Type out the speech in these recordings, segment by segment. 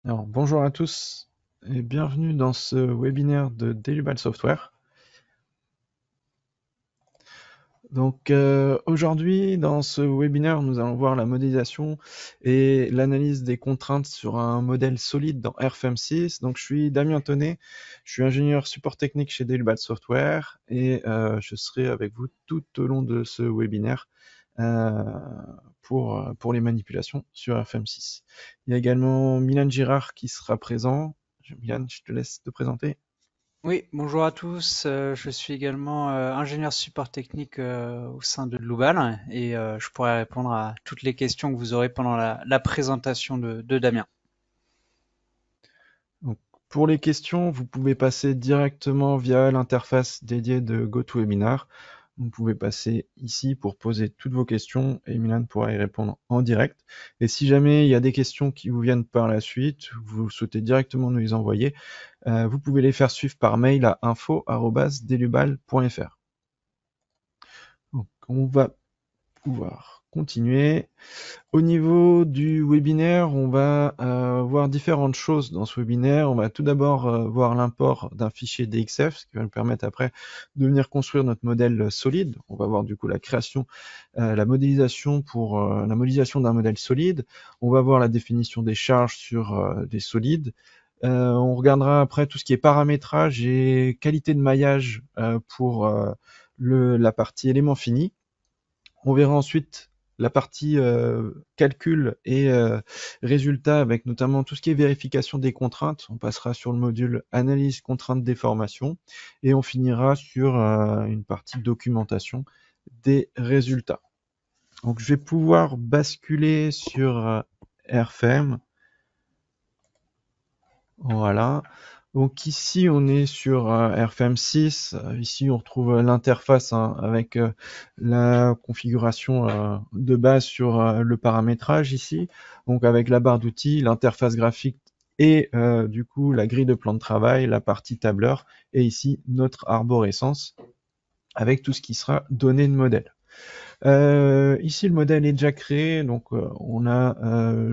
Alors, bonjour à tous et bienvenue dans ce webinaire de Delubal Software. Donc aujourd'hui, dans ce webinaire, nous allons voir la modélisation et l'analyse des contraintes sur un modèle solide dans RFM6. Donc je suis Damien Tonnet, je suis ingénieur support technique chez Delubal Software et je serai avec vous tout au long de ce webinaire euh, pour les manipulations sur RFM6. Il y a également Milan Girard qui sera présent. Milan, je te laisse te présenter. Oui, bonjour à tous. Je suis également ingénieur support technique au sein de Loubal et je pourrai répondre à toutes les questions que vous aurez pendant la présentation de Damien. Donc, pour les questions, vous pouvez passer directement via l'interface dédiée de GoToWebinar. Vous pouvez passer ici pour poser toutes vos questions et Milan pourra y répondre en direct. Et si jamais il y a des questions qui vous viennent par la suite, vous souhaitez directement nous les envoyer, vous pouvez les faire suivre par mail à info@delubal.fr. Donc, on va pouvoir continuer. Au niveau du webinaire, on va voir différentes choses dans ce webinaire. On va tout d'abord voir l'import d'un fichier DXF, ce qui va nous permettre après de venir construire notre modèle solide. On va voir du coup la création, la modélisation pour la modélisation d'un modèle solide. On va voir la définition des charges sur des solides. On regardera après tout ce qui est paramétrage et qualité de maillage pour la partie éléments finis. On verra ensuite la partie calcul et résultats avec notamment tout ce qui est vérification des contraintes. On passera sur le module analyse contraintes déformation et on finira sur une partie documentation des résultats. Donc je vais pouvoir basculer sur RFM. Voilà. Donc ici, on est sur RFM6. Ici, on retrouve l'interface avec la configuration de base sur le paramétrage ici. Donc avec la barre d'outils, l'interface graphique et du coup la grille de plan de travail, la partie tableur et ici notre arborescence avec tout ce qui sera donné de modèle. Ici, le modèle est déjà créé, donc on a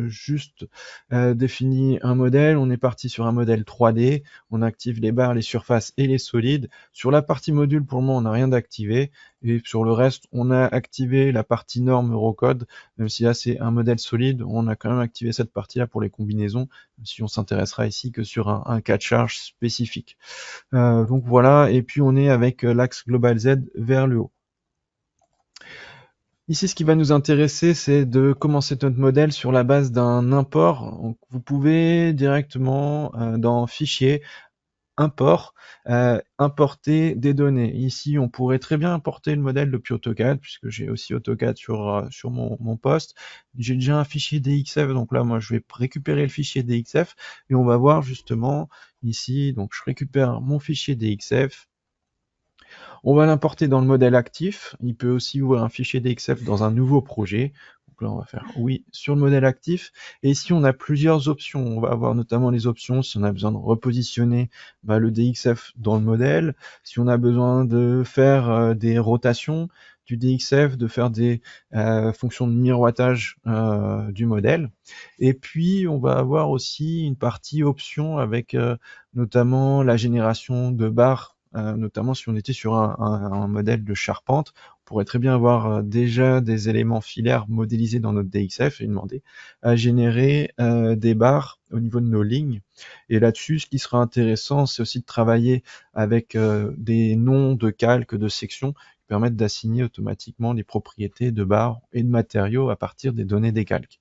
juste défini un modèle. On est parti sur un modèle 3D. On active les barres, les surfaces et les solides. Sur la partie module, pour le moment, on n'a rien d'activé. Et sur le reste, on a activé la partie norme Eurocode. Même si là, c'est un modèle solide, on a quand même activé cette partie-là pour les combinaisons, même si on s'intéressera ici que sur un cas de charge spécifique. Donc voilà, et puis on est avec l'axe Global Z vers le haut. Ici, ce qui va nous intéresser, c'est de commencer notre modèle sur la base d'un import. Donc, vous pouvez directement dans Fichier, Import, importer des données. Ici, on pourrait très bien importer le modèle depuis AutoCAD, puisque j'ai aussi AutoCAD sur mon poste. J'ai déjà un fichier DXF, donc là, moi, je vais récupérer le fichier DXF et on va voir justement ici. Donc, je récupère mon fichier DXF. On va l'importer dans le modèle actif. Il peut aussi ouvrir un fichier DXF dans un nouveau projet. Donc là, on va faire oui sur le modèle actif. Et ici, on a plusieurs options. On va avoir notamment les options si on a besoin de repositionner le DXF dans le modèle, si on a besoin de faire des rotations du DXF, de faire des fonctions de miroitage du modèle. Et puis, on va avoir aussi une partie options avec notamment la génération de barres, notamment si on était sur un modèle de charpente. On pourrait très bien avoir déjà des éléments filaires modélisés dans notre DXF et demander à générer des barres au niveau de nos lignes. Et là-dessus, ce qui sera intéressant, c'est aussi de travailler avec des noms de calques, de sections qui permettent d'assigner automatiquement les propriétés de barres et de matériaux à partir des données des calques.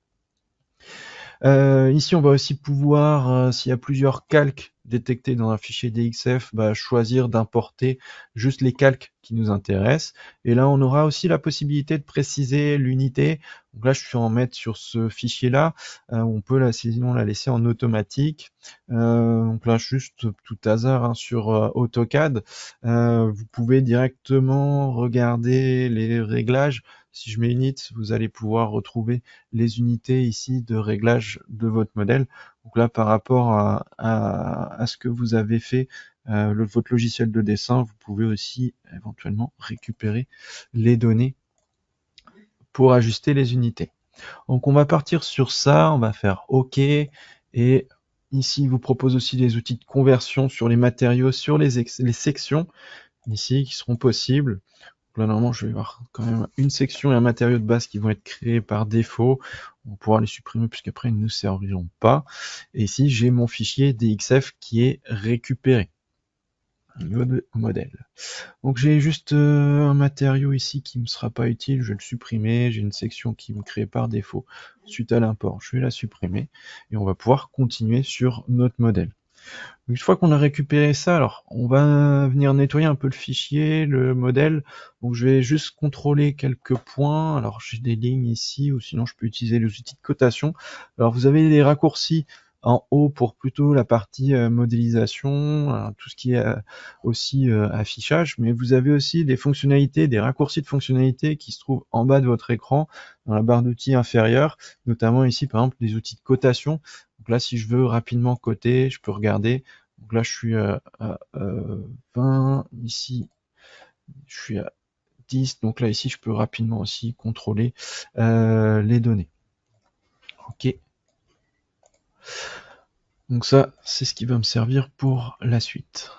Ici, on va aussi pouvoir, s'il y a plusieurs calques détectés dans un fichier DXF, choisir d'importer juste les calques qui nous intéressent. Et là, on aura aussi la possibilité de préciser l'unité. Donc là, je suis en mettre sur ce fichier-là. On peut sinon la laisser en automatique. Donc là, juste tout hasard sur AutoCAD. Vous pouvez directement regarder les réglages. Si je mets init, vous allez pouvoir retrouver les unités ici de réglage de votre modèle. Donc là, par rapport à ce que vous avez fait, votre logiciel de dessin, vous pouvez aussi éventuellement récupérer les données pour ajuster les unités. Donc on va partir sur ça, on va faire OK et Ici, il vous propose aussi des outils de conversion sur les matériaux, sur les sections, ici, qui seront possibles. Donc là, normalement, je vais avoir quand même une section et un matériau de base qui vont être créés par défaut. On va pouvoir les supprimer puisqu'après, ils ne nous serviront pas. Et ici, j'ai mon fichier DXF qui est récupéré au niveau de modèle. Donc j'ai juste un matériau ici qui ne me sera pas utile, je vais le supprimer. J'ai une section qui me crée par défaut suite à l'import, je vais la supprimer et on va pouvoir continuer sur notre modèle. Une fois qu'on a récupéré ça, alors on va venir nettoyer un peu le fichier, le modèle. Donc je vais juste contrôler quelques points. Alors j'ai des lignes ici, ou sinon je peux utiliser les outils de cotation. Alors vous avez des raccourcis en haut pour plutôt la partie modélisation, tout ce qui est aussi affichage, mais vous avez aussi des fonctionnalités, des raccourcis de fonctionnalités qui se trouvent en bas de votre écran, dans la barre d'outils inférieure, notamment ici par exemple des outils de cotation. Donc là, si je veux rapidement coter, je peux regarder. Donc là, je suis à 20, ici, je suis à 10. Donc là, ici, je peux rapidement aussi contrôler les données. Ok. Donc ça, c'est ce qui va me servir pour la suite.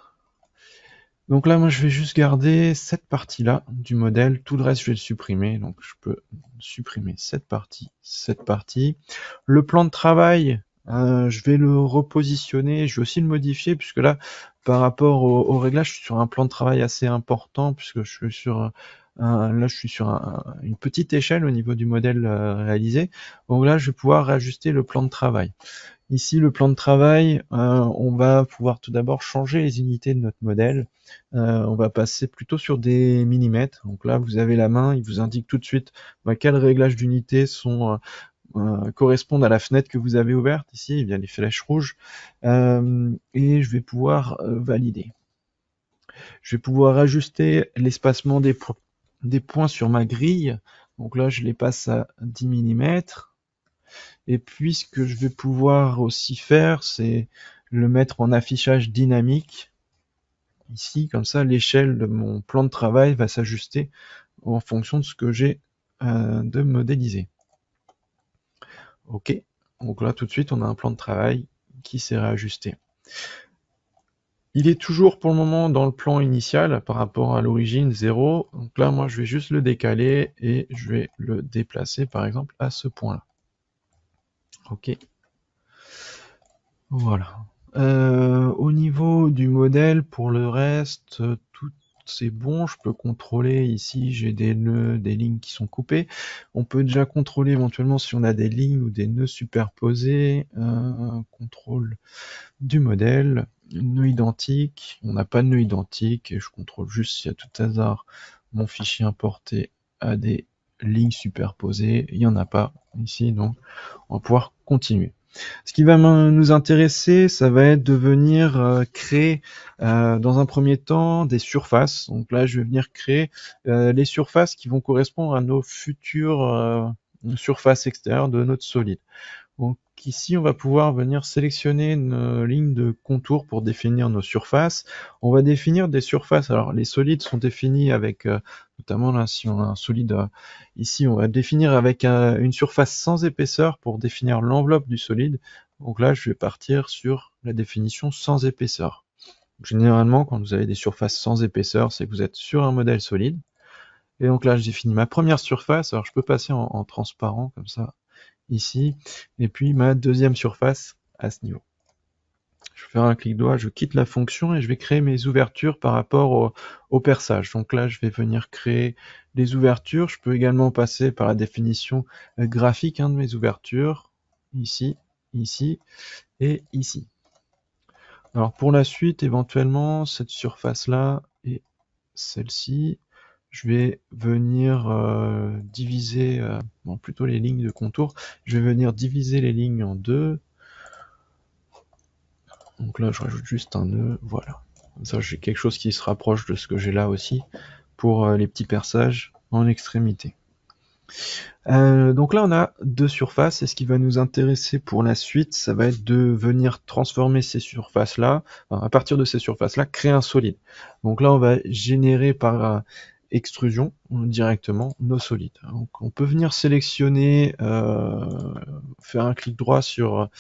Donc là, moi, je vais juste garder cette partie-là du modèle. Tout le reste, je vais le supprimer. Donc, je peux supprimer cette partie, cette partie. Le plan de travail, je vais le repositionner. Je vais aussi le modifier puisque là, par rapport au réglage, je suis sur un plan de travail assez important puisque je suis sur là, je suis sur une petite échelle au niveau du modèle réalisé. Donc là, je vais pouvoir réajuster le plan de travail. Ici, le plan de travail, on va pouvoir tout d'abord changer les unités de notre modèle. On va passer plutôt sur des millimètres. Donc là, vous avez la main, il vous indique tout de suite quels réglages d'unités correspondent à la fenêtre que vous avez ouverte. Ici, il y a les flèches rouges. Et je vais pouvoir valider. Je vais pouvoir ajuster l'espacement des points sur ma grille. Donc là, je les passe à 10 millimètres. Et puis ce que je vais pouvoir aussi faire, c'est le mettre en affichage dynamique. Ici, comme ça, l'échelle de mon plan de travail va s'ajuster en fonction de ce que j'ai de modéliser. Ok, donc là tout de suite on a un plan de travail qui s'est réajusté. Il est toujours pour le moment dans le plan initial par rapport à l'origine 0. Donc là moi je vais juste le décaler et je vais le déplacer par exemple à ce point-là. Ok. Voilà. Au niveau du modèle, pour le reste, tout c'est bon. Je peux contrôler ici, j'ai des nœuds, des lignes qui sont coupées. On peut déjà contrôler éventuellement si on a des lignes ou des nœuds superposés. Contrôle du modèle, nœud identique. On n'a pas de nœud identique et je contrôle juste si à tout hasard mon fichier importé a des lignes superposées. Il n'y en a pas ici, donc on va pouvoir continuer. Ce qui va nous intéresser, ça va être de venir créer dans un premier temps des surfaces. Donc là, je vais venir créer les surfaces qui vont correspondre à nos futures surfaces extérieures de notre solide. Donc ici, on va pouvoir venir sélectionner une ligne de contour pour définir nos surfaces. On va définir des surfaces. Alors les solides sont définis avec, notamment là, si on a un solide ici, on va définir avec une surface sans épaisseur pour définir l'enveloppe du solide. Donc là, je vais partir sur la définition sans épaisseur. Généralement, quand vous avez des surfaces sans épaisseur, c'est que vous êtes sur un modèle solide. Et donc là, je définis ma première surface. Alors je peux passer en transparent comme ça ici, et puis ma deuxième surface à ce niveau. Je vais faire un clic droit, je quitte la fonction et je vais créer mes ouvertures par rapport au perçage. Donc là, je vais venir créer les ouvertures. Je peux également passer par la définition graphique de mes ouvertures, ici, ici et ici. Alors pour la suite, éventuellement, cette surface-là et celle-ci, je vais venir diviser, plutôt les lignes de contour, je vais venir diviser les lignes en deux. Donc là, je rajoute juste un nœud, voilà. Comme ça, j'ai quelque chose qui se rapproche de ce que j'ai là aussi pour les petits perçages en extrémité. Donc là, on a deux surfaces et ce qui va nous intéresser pour la suite, ça va être de venir transformer ces surfaces-là, à partir de ces surfaces-là, créer un solide. Donc là, on va générer par extrusion directement nos solides. Donc on peut venir sélectionner, faire un clic droit sur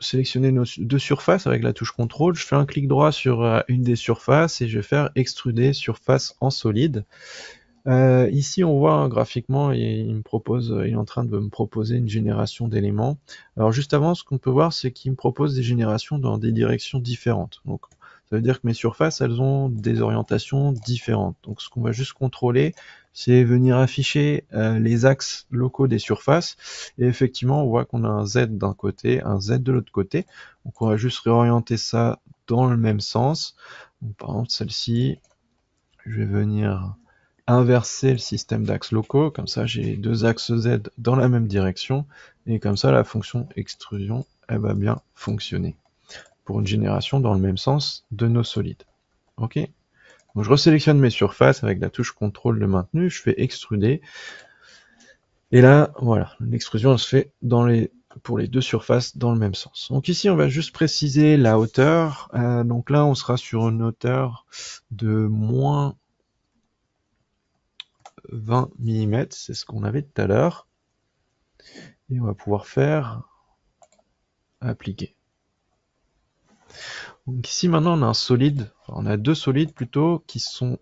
sélectionner nos deux surfaces avec la touche CTRL, je fais un clic droit sur une des surfaces et je vais faire extruder surface en solide. Ici, on voit graphiquement, il est en train de me proposer une génération d'éléments. Alors juste avant, ce qu'on peut voir, c'est qu'il me propose des générations dans des directions différentes. Donc, ça veut dire que mes surfaces, elles ont des orientations différentes. Donc, ce qu'on va juste contrôler, c'est venir afficher les axes locaux des surfaces. Et effectivement, on voit qu'on a un Z d'un côté, un Z de l'autre côté. Donc, on va juste réorienter ça dans le même sens. Donc, par exemple, celle-ci, je vais venir inverser le système d'axes locaux, comme ça j'ai deux axes Z dans la même direction, et comme ça la fonction extrusion elle va bien fonctionner pour une génération dans le même sens de nos solides. Ok. Donc je resélectionne mes surfaces avec la touche CTRL de maintenu, je fais extruder, et là voilà, l'extrusion se fait pour les deux surfaces dans le même sens. Donc ici on va juste préciser la hauteur, donc là on sera sur une hauteur de moins 20 mm, c'est ce qu'on avait tout à l'heure. Et on va pouvoir faire appliquer. Donc ici maintenant on a un solide, on a deux solides plutôt qui sont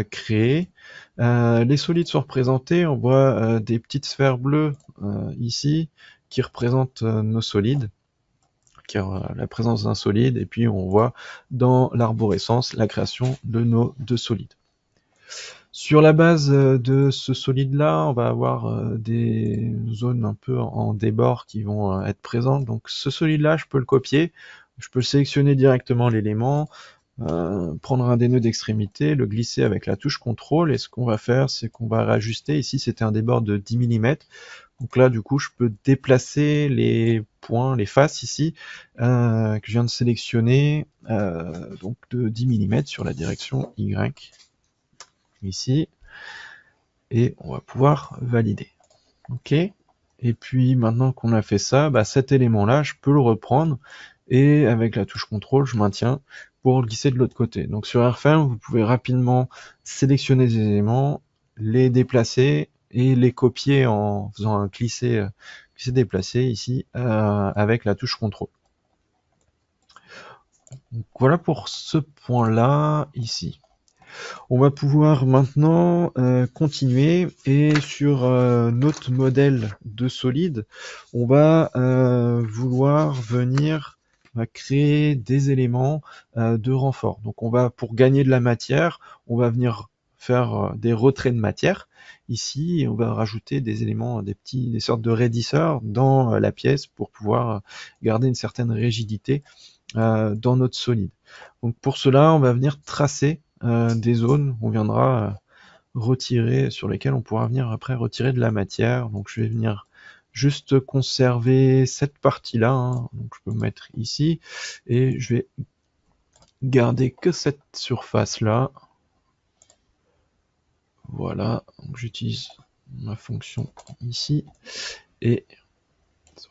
créés. Les solides sont représentés, on voit des petites sphères bleues ici qui représentent nos solides, qui a la présence d'un solide, et puis on voit dans l'arborescence la création de nos deux solides. Sur la base de ce solide-là, on va avoir des zones un peu en débord qui vont être présentes. Donc ce solide-là, je peux le copier, je peux sélectionner directement l'élément, prendre un des nœuds d'extrémité, le glisser avec la touche CTRL, et ce qu'on va faire, c'est qu'on va réajuster. Ici, c'était un débord de 10 mm. Donc là, du coup, je peux déplacer les points, les faces ici, que je viens de sélectionner, donc de 10 mm sur la direction Y. Ici, et on va pouvoir valider. Ok. Et puis maintenant qu'on a fait ça, cet élément-là, je peux le reprendre et avec la touche CTRL, je maintiens pour le glisser de l'autre côté. Donc sur Airframe, vous pouvez rapidement sélectionner des éléments, les déplacer et les copier en faisant un glisser-déplacer ici avec la touche CTRL. Donc voilà pour ce point-là ici. On va pouvoir maintenant continuer et sur notre modèle de solide, on va vouloir venir créer des éléments de renfort. Donc on va, pour gagner de la matière, on va venir faire des retraits de matière ici et on va rajouter des éléments, des sortes de raidisseurs dans la pièce pour pouvoir garder une certaine rigidité dans notre solide. Donc pour cela, on va venir tracer des zones, on viendra retirer, sur lesquelles on pourra venir après retirer de la matière. Donc je vais venir juste conserver cette partie-là, hein. Donc je peux mettre ici, et je vais garder que cette surface-là. Voilà, donc j'utilise ma fonction ici, et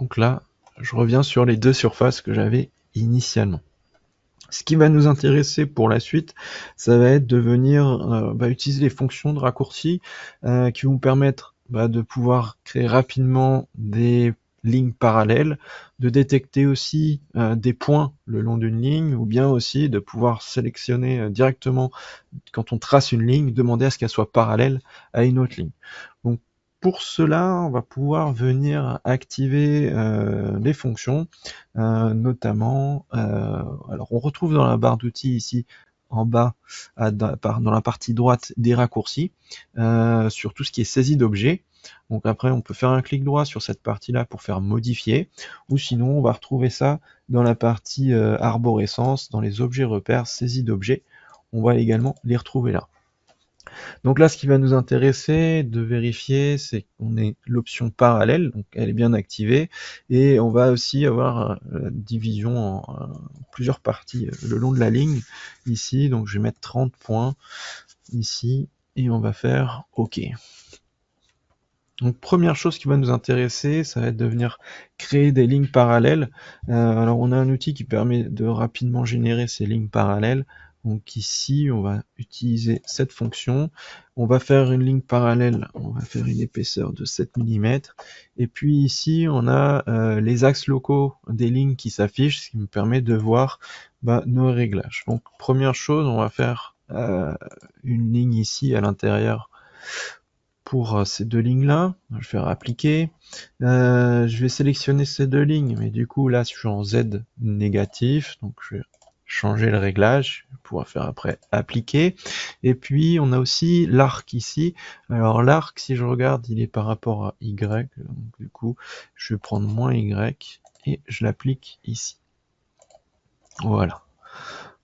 donc là, je reviens sur les deux surfaces que j'avais initialement. Ce qui va nous intéresser pour la suite, ça va être de venir utiliser les fonctions de raccourci qui vont permettre de pouvoir créer rapidement des lignes parallèles, de détecter aussi des points le long d'une ligne, ou bien aussi de pouvoir sélectionner directement, quand on trace une ligne, demander à ce qu'elle soit parallèle à une autre ligne. Donc pour cela, on va pouvoir venir activer les fonctions, notamment, alors on retrouve dans la barre d'outils ici, en bas, dans la partie droite des raccourcis, sur tout ce qui est saisie d'objets. Donc après, on peut faire un clic droit sur cette partie-là pour faire modifier, ou sinon on va retrouver ça dans la partie arborescence, dans les objets repères, saisie d'objets. On va également les retrouver là. Donc là, ce qui va nous intéresser de vérifier, c'est qu'on ait l'option parallèle, donc elle est bien activée, et on va aussi avoir division en plusieurs parties le long de la ligne, ici, donc je vais mettre 30 points, ici, et on va faire OK. Donc première chose qui va nous intéresser, ça va être de venir créer des lignes parallèles. Alors on a un outil qui permet de rapidement générer ces lignes parallèles. Donc ici, on va utiliser cette fonction. On va faire une ligne parallèle. On va faire une épaisseur de 7 mm. Et puis ici, on a les axes locaux des lignes qui s'affichent, ce qui me permet de voir nos réglages. Donc première chose, on va faire une ligne ici à l'intérieur pour ces deux lignes-là. Je vais faire appliquer. Je vais sélectionner ces deux lignes, mais du coup là je suis en Z négatif, donc je vais changer le réglage, je vais pouvoir faire après appliquer. Et puis on a aussi l'arc ici. Alors l'arc, si je regarde, il est par rapport à Y, donc du coup je vais prendre moins Y et je l'applique ici. Voilà.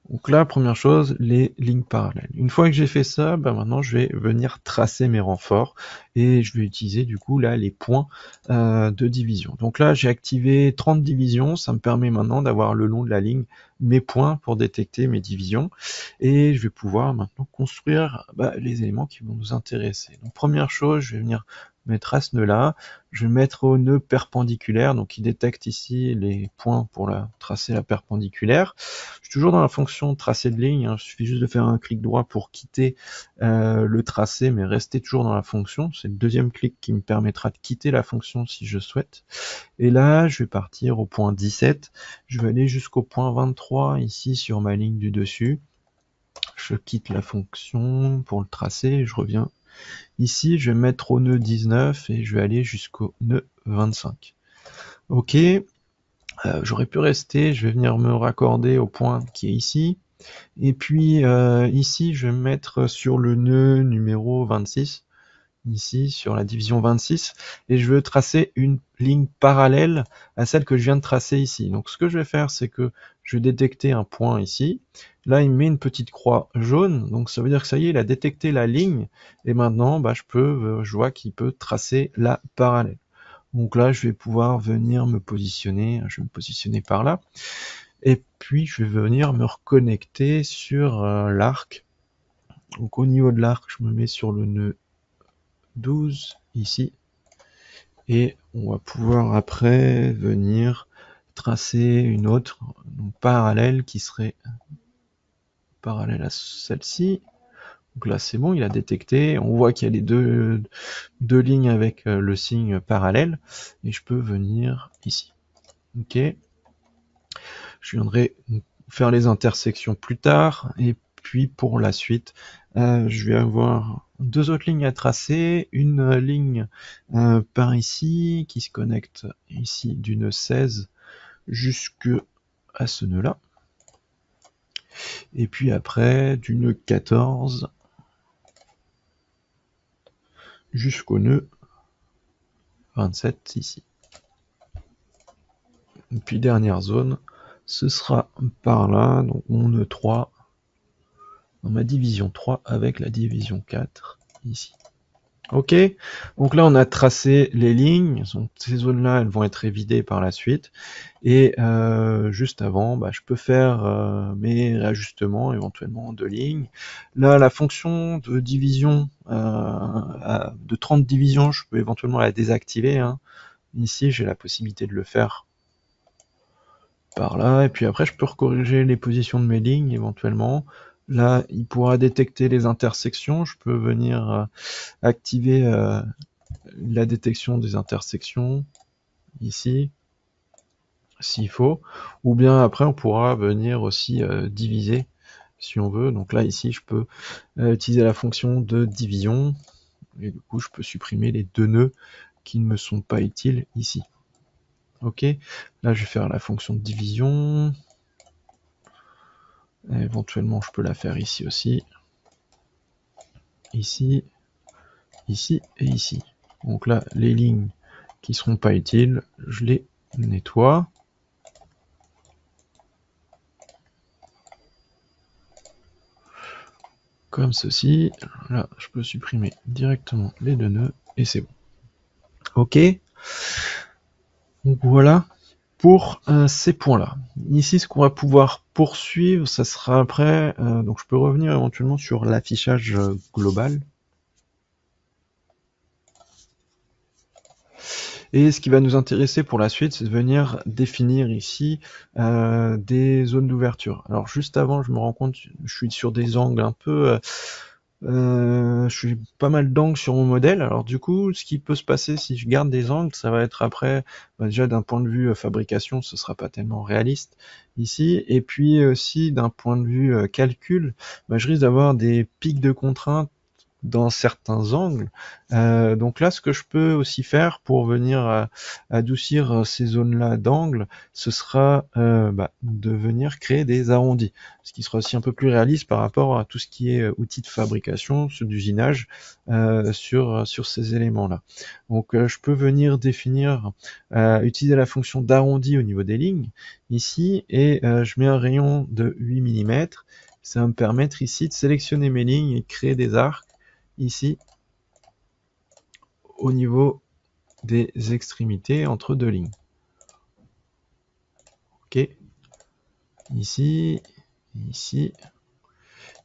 Donc là, première chose, les lignes parallèles. Une fois que j'ai fait ça, maintenant je vais venir tracer mes renforts et je vais utiliser du coup là les points de division. Donc là, j'ai activé 30 divisions, ça me permet maintenant d'avoir le long de la ligne mes points pour détecter mes divisions et je vais pouvoir maintenant construire les éléments qui vont nous intéresser. Donc première chose, je vais venir mettre à ce nœud là, je vais mettre au nœud perpendiculaire, donc il détecte ici les points pour tracer la perpendiculaire. Je suis toujours dans la fonction tracé de ligne, il suffit juste de faire un clic droit pour quitter le tracé, mais rester toujours dans la fonction. C'est le deuxième clic qui me permettra de quitter la fonction si je souhaite. Et là, je vais partir au point 17, je vais aller jusqu'au point 23 ici sur ma ligne du dessus. Je quitte la fonction pour le tracé, je reviens ici, je vais mettre au nœud 19 et je vais aller jusqu'au nœud 25. Ok, j'aurais pu rester, je vais venir me raccorder au point qui est ici. Et puis ici, je vais me mettre sur le nœud numéro 26, ici sur la division 26, et je veux tracer une ligne parallèle à celle que je viens de tracer ici. Donc ce que je vais faire, c'est que je vais détecter un point ici. Là, il met une petite croix jaune, donc ça veut dire que ça y est, il a détecté la ligne, et maintenant, je vois qu'il peut tracer la parallèle. Donc là, je vais pouvoir venir me positionner, je vais me positionner par là, et puis je vais venir me reconnecter sur l'arc. Donc au niveau de l'arc, je me mets sur le nœud 12 ici, et on va pouvoir après venir tracer une autre parallèle qui serait parallèle à celle-ci. Donc là c'est bon, il a détecté, on voit qu'il y a les deux lignes avec le signe parallèle, et je peux venir ici. Ok, je viendrai faire les intersections plus tard, et puis pour la suite, je vais avoir deux autres lignes à tracer, une ligne par ici, qui se connecte ici du nœud 16 jusque à ce nœud là, et puis après du nœud 14 jusqu'au nœud 27 ici. Et puis dernière zone, ce sera par là, donc mon nœud 3, dans ma division 3 avec la division 4 ici. Ok, donc là on a tracé les lignes, donc ces zones-là elles vont être évidées par la suite, et juste avant, je peux faire mes réajustements éventuellement de lignes. Là la fonction de division, de 30 divisions, je peux éventuellement la désactiver, hein. Ici j'ai la possibilité de le faire par là, et puis après je peux recorriger les positions de mes lignes éventuellement. Là, il pourra détecter les intersections. Je peux venir activer la détection des intersections ici, s'il faut. Ou bien après, on pourra venir aussi diviser si on veut. Donc là, ici, je peux utiliser la fonction de division. Et du coup, je peux supprimer les deux nœuds qui ne me sont pas utiles ici. Ok, là, je vais faire la fonction de division. Éventuellement, je peux la faire ici aussi. Ici, ici et ici. Donc là, les lignes qui seront pas utiles, je les nettoie. Comme ceci. Là, je peux supprimer directement les deux nœuds et c'est bon. Ok. Donc voilà pour ces points-là. Ici, ce qu'on va pouvoir poursuivre, ça sera après. Donc je peux revenir éventuellement sur l'affichage global. Et ce qui va nous intéresser pour la suite, c'est de venir définir ici des zones d'ouverture. Alors juste avant, je me rends compte, je suis sur des angles un peu... je suis pas mal d'angles sur mon modèle. Alors du coup, ce qui peut se passer si je garde des angles, ça va être après, déjà d'un point de vue fabrication, ce sera pas tellement réaliste ici. Et puis aussi d'un point de vue calcul, je risque d'avoir des pics de contraintes dans certains angles. Donc là, ce que je peux aussi faire pour venir adoucir ces zones-là d'angle, ce sera de venir créer des arrondis, ce qui sera aussi un peu plus réaliste par rapport à tout ce qui est outils de fabrication, d'usinage sur ces éléments-là. Donc je peux venir définir, utiliser la fonction d'arrondi au niveau des lignes ici, et je mets un rayon de 8 mm. Ça va me permettre ici de sélectionner mes lignes et de créer des arcs ici au niveau des extrémités entre deux lignes. Ok, ici, ici,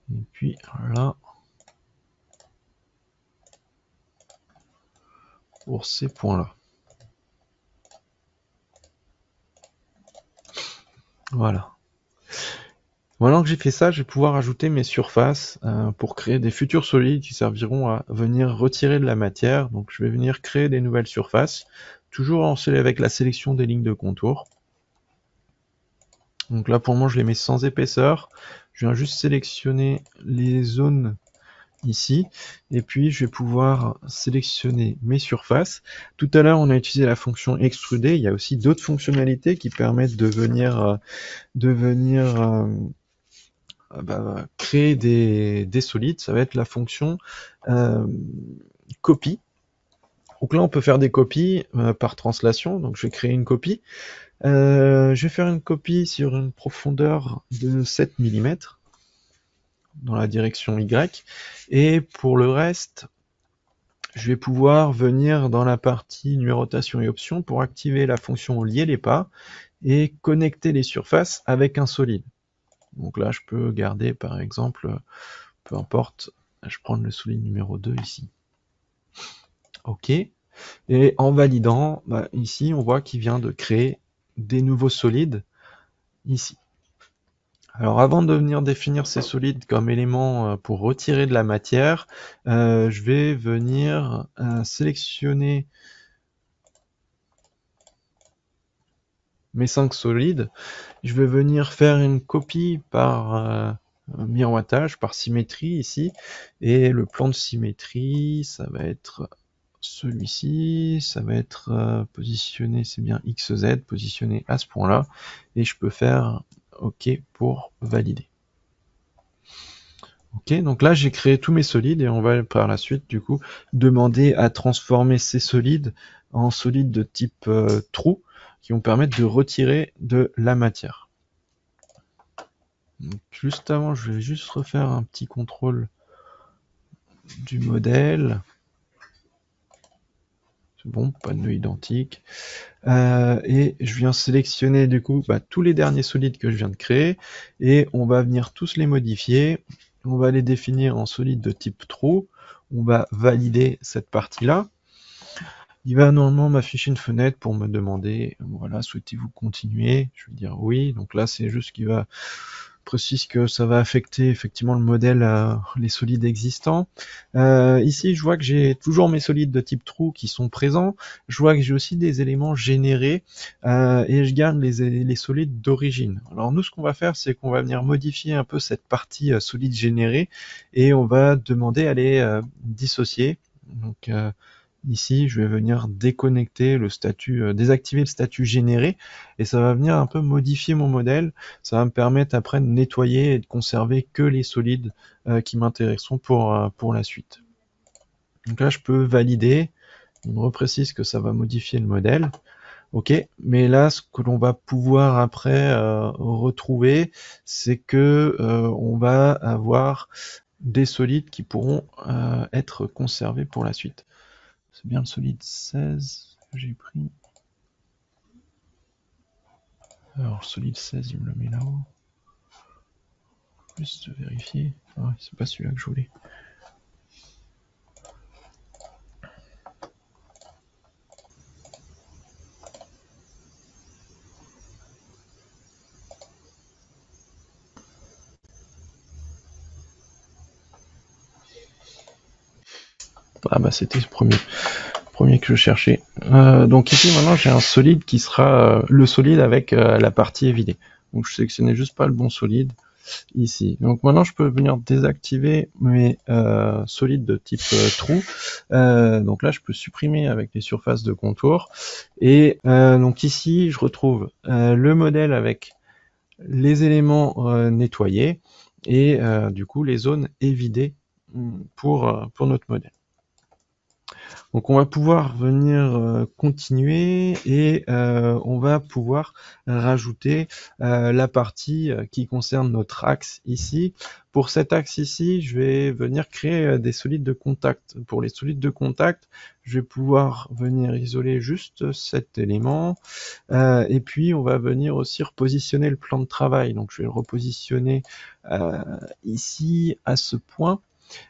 et puis là, pour ces points-là. Voilà. Maintenant que j'ai fait ça, je vais pouvoir ajouter mes surfaces pour créer des futurs solides qui serviront à venir retirer de la matière. Donc je vais venir créer des nouvelles surfaces, toujours avec la sélection des lignes de contour. Donc là pour le moment je les mets sans épaisseur. Je viens juste sélectionner les zones ici, et puis je vais pouvoir sélectionner mes surfaces. Tout à l'heure on a utilisé la fonction extruder, il y a aussi d'autres fonctionnalités qui permettent de venir créer des solides. Ça va être la fonction copie. Donc là on peut faire des copies par translation, donc je vais créer une copie. Je vais faire une copie sur une profondeur de 7 mm dans la direction Y, et pour le reste je vais pouvoir venir dans la partie numérotation et options pour activer la fonction lier les pas et connecter les surfaces avec un solide. Donc là, je peux garder par exemple, peu importe, je prends le solide numéro 2 ici. OK. Et en validant, ici, on voit qu'il vient de créer des nouveaux solides ici. Alors avant de venir définir ces solides comme éléments pour retirer de la matière, je vais venir sélectionner mes 5 solides. Je vais venir faire une copie par miroitage, par symétrie ici, et le plan de symétrie, ça va être celui-ci, ça va être positionné, c'est bien XZ, positionné à ce point-là, et je peux faire OK pour valider. Ok, donc là j'ai créé tous mes solides et on va par la suite du coup demander à transformer ces solides en solides de type trou qui vont permettre de retirer de la matière. Donc, juste avant, je vais juste refaire un petit contrôle du modèle. C'est bon, pas de nœud identique. Et je viens sélectionner du coup tous les derniers solides que je viens de créer et on va venir tous les modifier. On va les définir en solides de type trou. On va valider cette partie-là. Il va normalement m'afficher une fenêtre pour me demander, voilà, souhaitez-vous continuer? Je vais dire oui. Donc là, c'est juste qu'il va précise que ça va affecter effectivement le modèle, les solides existants. Ici, je vois que j'ai toujours mes solides de type trou qui sont présents. Je vois que j'ai aussi des éléments générés et je garde les solides d'origine. Alors nous, ce qu'on va faire, c'est qu'on va venir modifier un peu cette partie solide générée et on va demander à les dissocier. Donc ici, je vais venir déconnecter le statut, désactiver le statut généré, et ça va venir un peu modifier mon modèle. Ça va me permettre après de nettoyer et de conserver que les solides qui m'intéresseront pour la suite. Donc là, je peux valider. Il me reprécise que ça va modifier le modèle. Ok, mais là, ce que l'on va pouvoir après retrouver, c'est que on va avoir des solides qui pourront être conservés pour la suite. C'est bien le solide 16 que j'ai pris. Alors, solide 16, il me le met là-haut. Juste vérifier. Ah, c'est pas celui-là que je voulais. Ah bah c'était le premier que je cherchais. Donc ici maintenant j'ai un solide qui sera le solide avec la partie évidée. Donc je sélectionnais juste pas le bon solide ici. Donc maintenant je peux venir désactiver mes solides de type trou. Donc là je peux supprimer avec les surfaces de contour. Et donc ici je retrouve le modèle avec les éléments nettoyés et du coup les zones évidées pour notre modèle. Donc on va pouvoir venir continuer et on va pouvoir rajouter la partie qui concerne notre axe ici. Pour cet axe ici, je vais venir créer des solides de contact. Pour les solides de contact, je vais pouvoir venir isoler juste cet élément et puis on va venir aussi repositionner le plan de travail. Donc je vais le repositionner ici à ce point.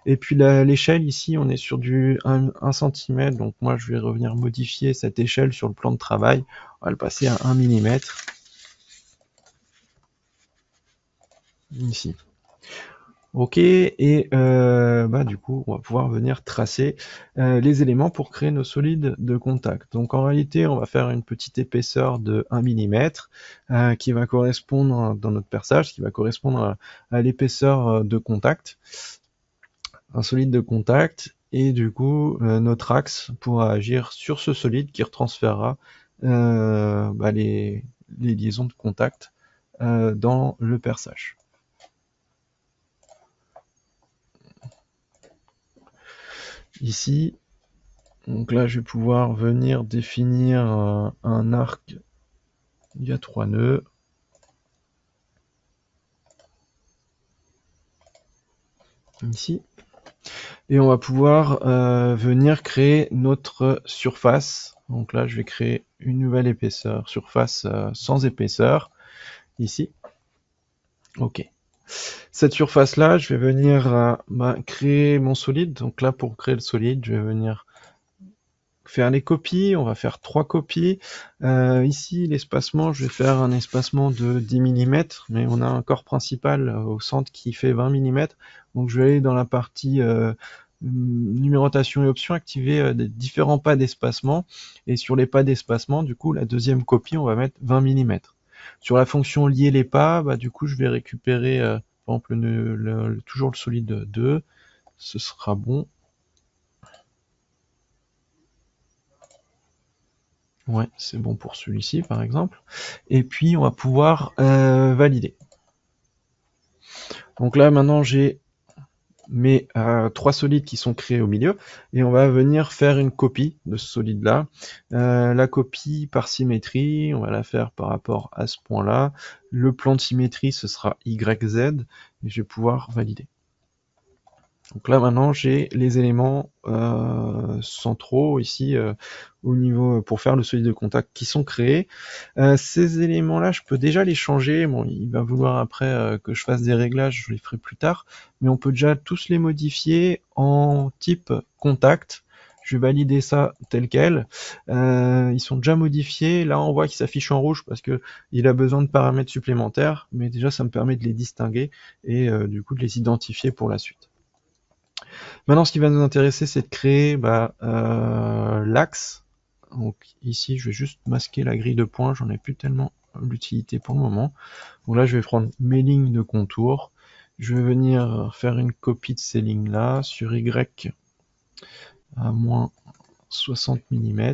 Et puis l'échelle ici, on est sur du 1 cm, donc moi je vais revenir modifier cette échelle sur le plan de travail. On va le passer à 1 mm ici. Ok, et du coup, on va pouvoir venir tracer les éléments pour créer nos solides de contact. Donc en réalité, on va faire une petite épaisseur de 1 mm qui va correspondre dans notre perçage, qui va correspondre à l'épaisseur de contact. Un solide de contact, et du coup notre axe pourra agir sur ce solide qui retransférera les liaisons de contact dans le perçage. Ici, donc là je vais pouvoir venir définir un arc, il y a 3 nœuds. Ici. Et on va pouvoir venir créer notre surface. Donc là, je vais créer une nouvelle épaisseur, surface sans épaisseur, ici. Ok. Cette surface-là, je vais venir créer mon solide. Donc là, pour créer le solide, je vais venir faire les copies. On va faire 3 copies. Ici, l'espacement, je vais faire un espacement de 10 mm, mais on a un corps principal au centre qui fait 20 mm. Donc je vais aller dans la partie numérotation et options, activer des différents pas d'espacement. Et sur les pas d'espacement, du coup, la deuxième copie, on va mettre 20 mm. Sur la fonction lier les pas, du coup, je vais récupérer par exemple toujours le solide 2. Ce sera bon. Ouais, c'est bon pour celui-ci par exemple. Et puis on va pouvoir valider. Donc là maintenant j'ai mes 3 solides qui sont créés au milieu et on va venir faire une copie de ce solide là. La copie par symétrie, on va la faire par rapport à ce point là. Le plan de symétrie ce sera YZ et je vais pouvoir valider. Donc là maintenant j'ai les éléments centraux ici au niveau pour faire le solide de contact qui sont créés. Ces éléments là je peux déjà les changer. Bon, il va vouloir après que je fasse des réglages, je les ferai plus tard, mais on peut déjà tous les modifier en type contact. Je vais valider ça tel quel. Ils sont déjà modifiés. Là on voit qu'ils s'affichent en rouge parce que il a besoin de paramètres supplémentaires, mais déjà ça me permet de les distinguer et du coup de les identifier pour la suite. Maintenant, ce qui va nous intéresser, c'est de créer l'axe. Donc ici, je vais juste masquer la grille de points, j'en ai plus tellement l'utilité pour le moment. Donc là, je vais prendre mes lignes de contour. Je vais venir faire une copie de ces lignes-là sur Y à moins 60 mm.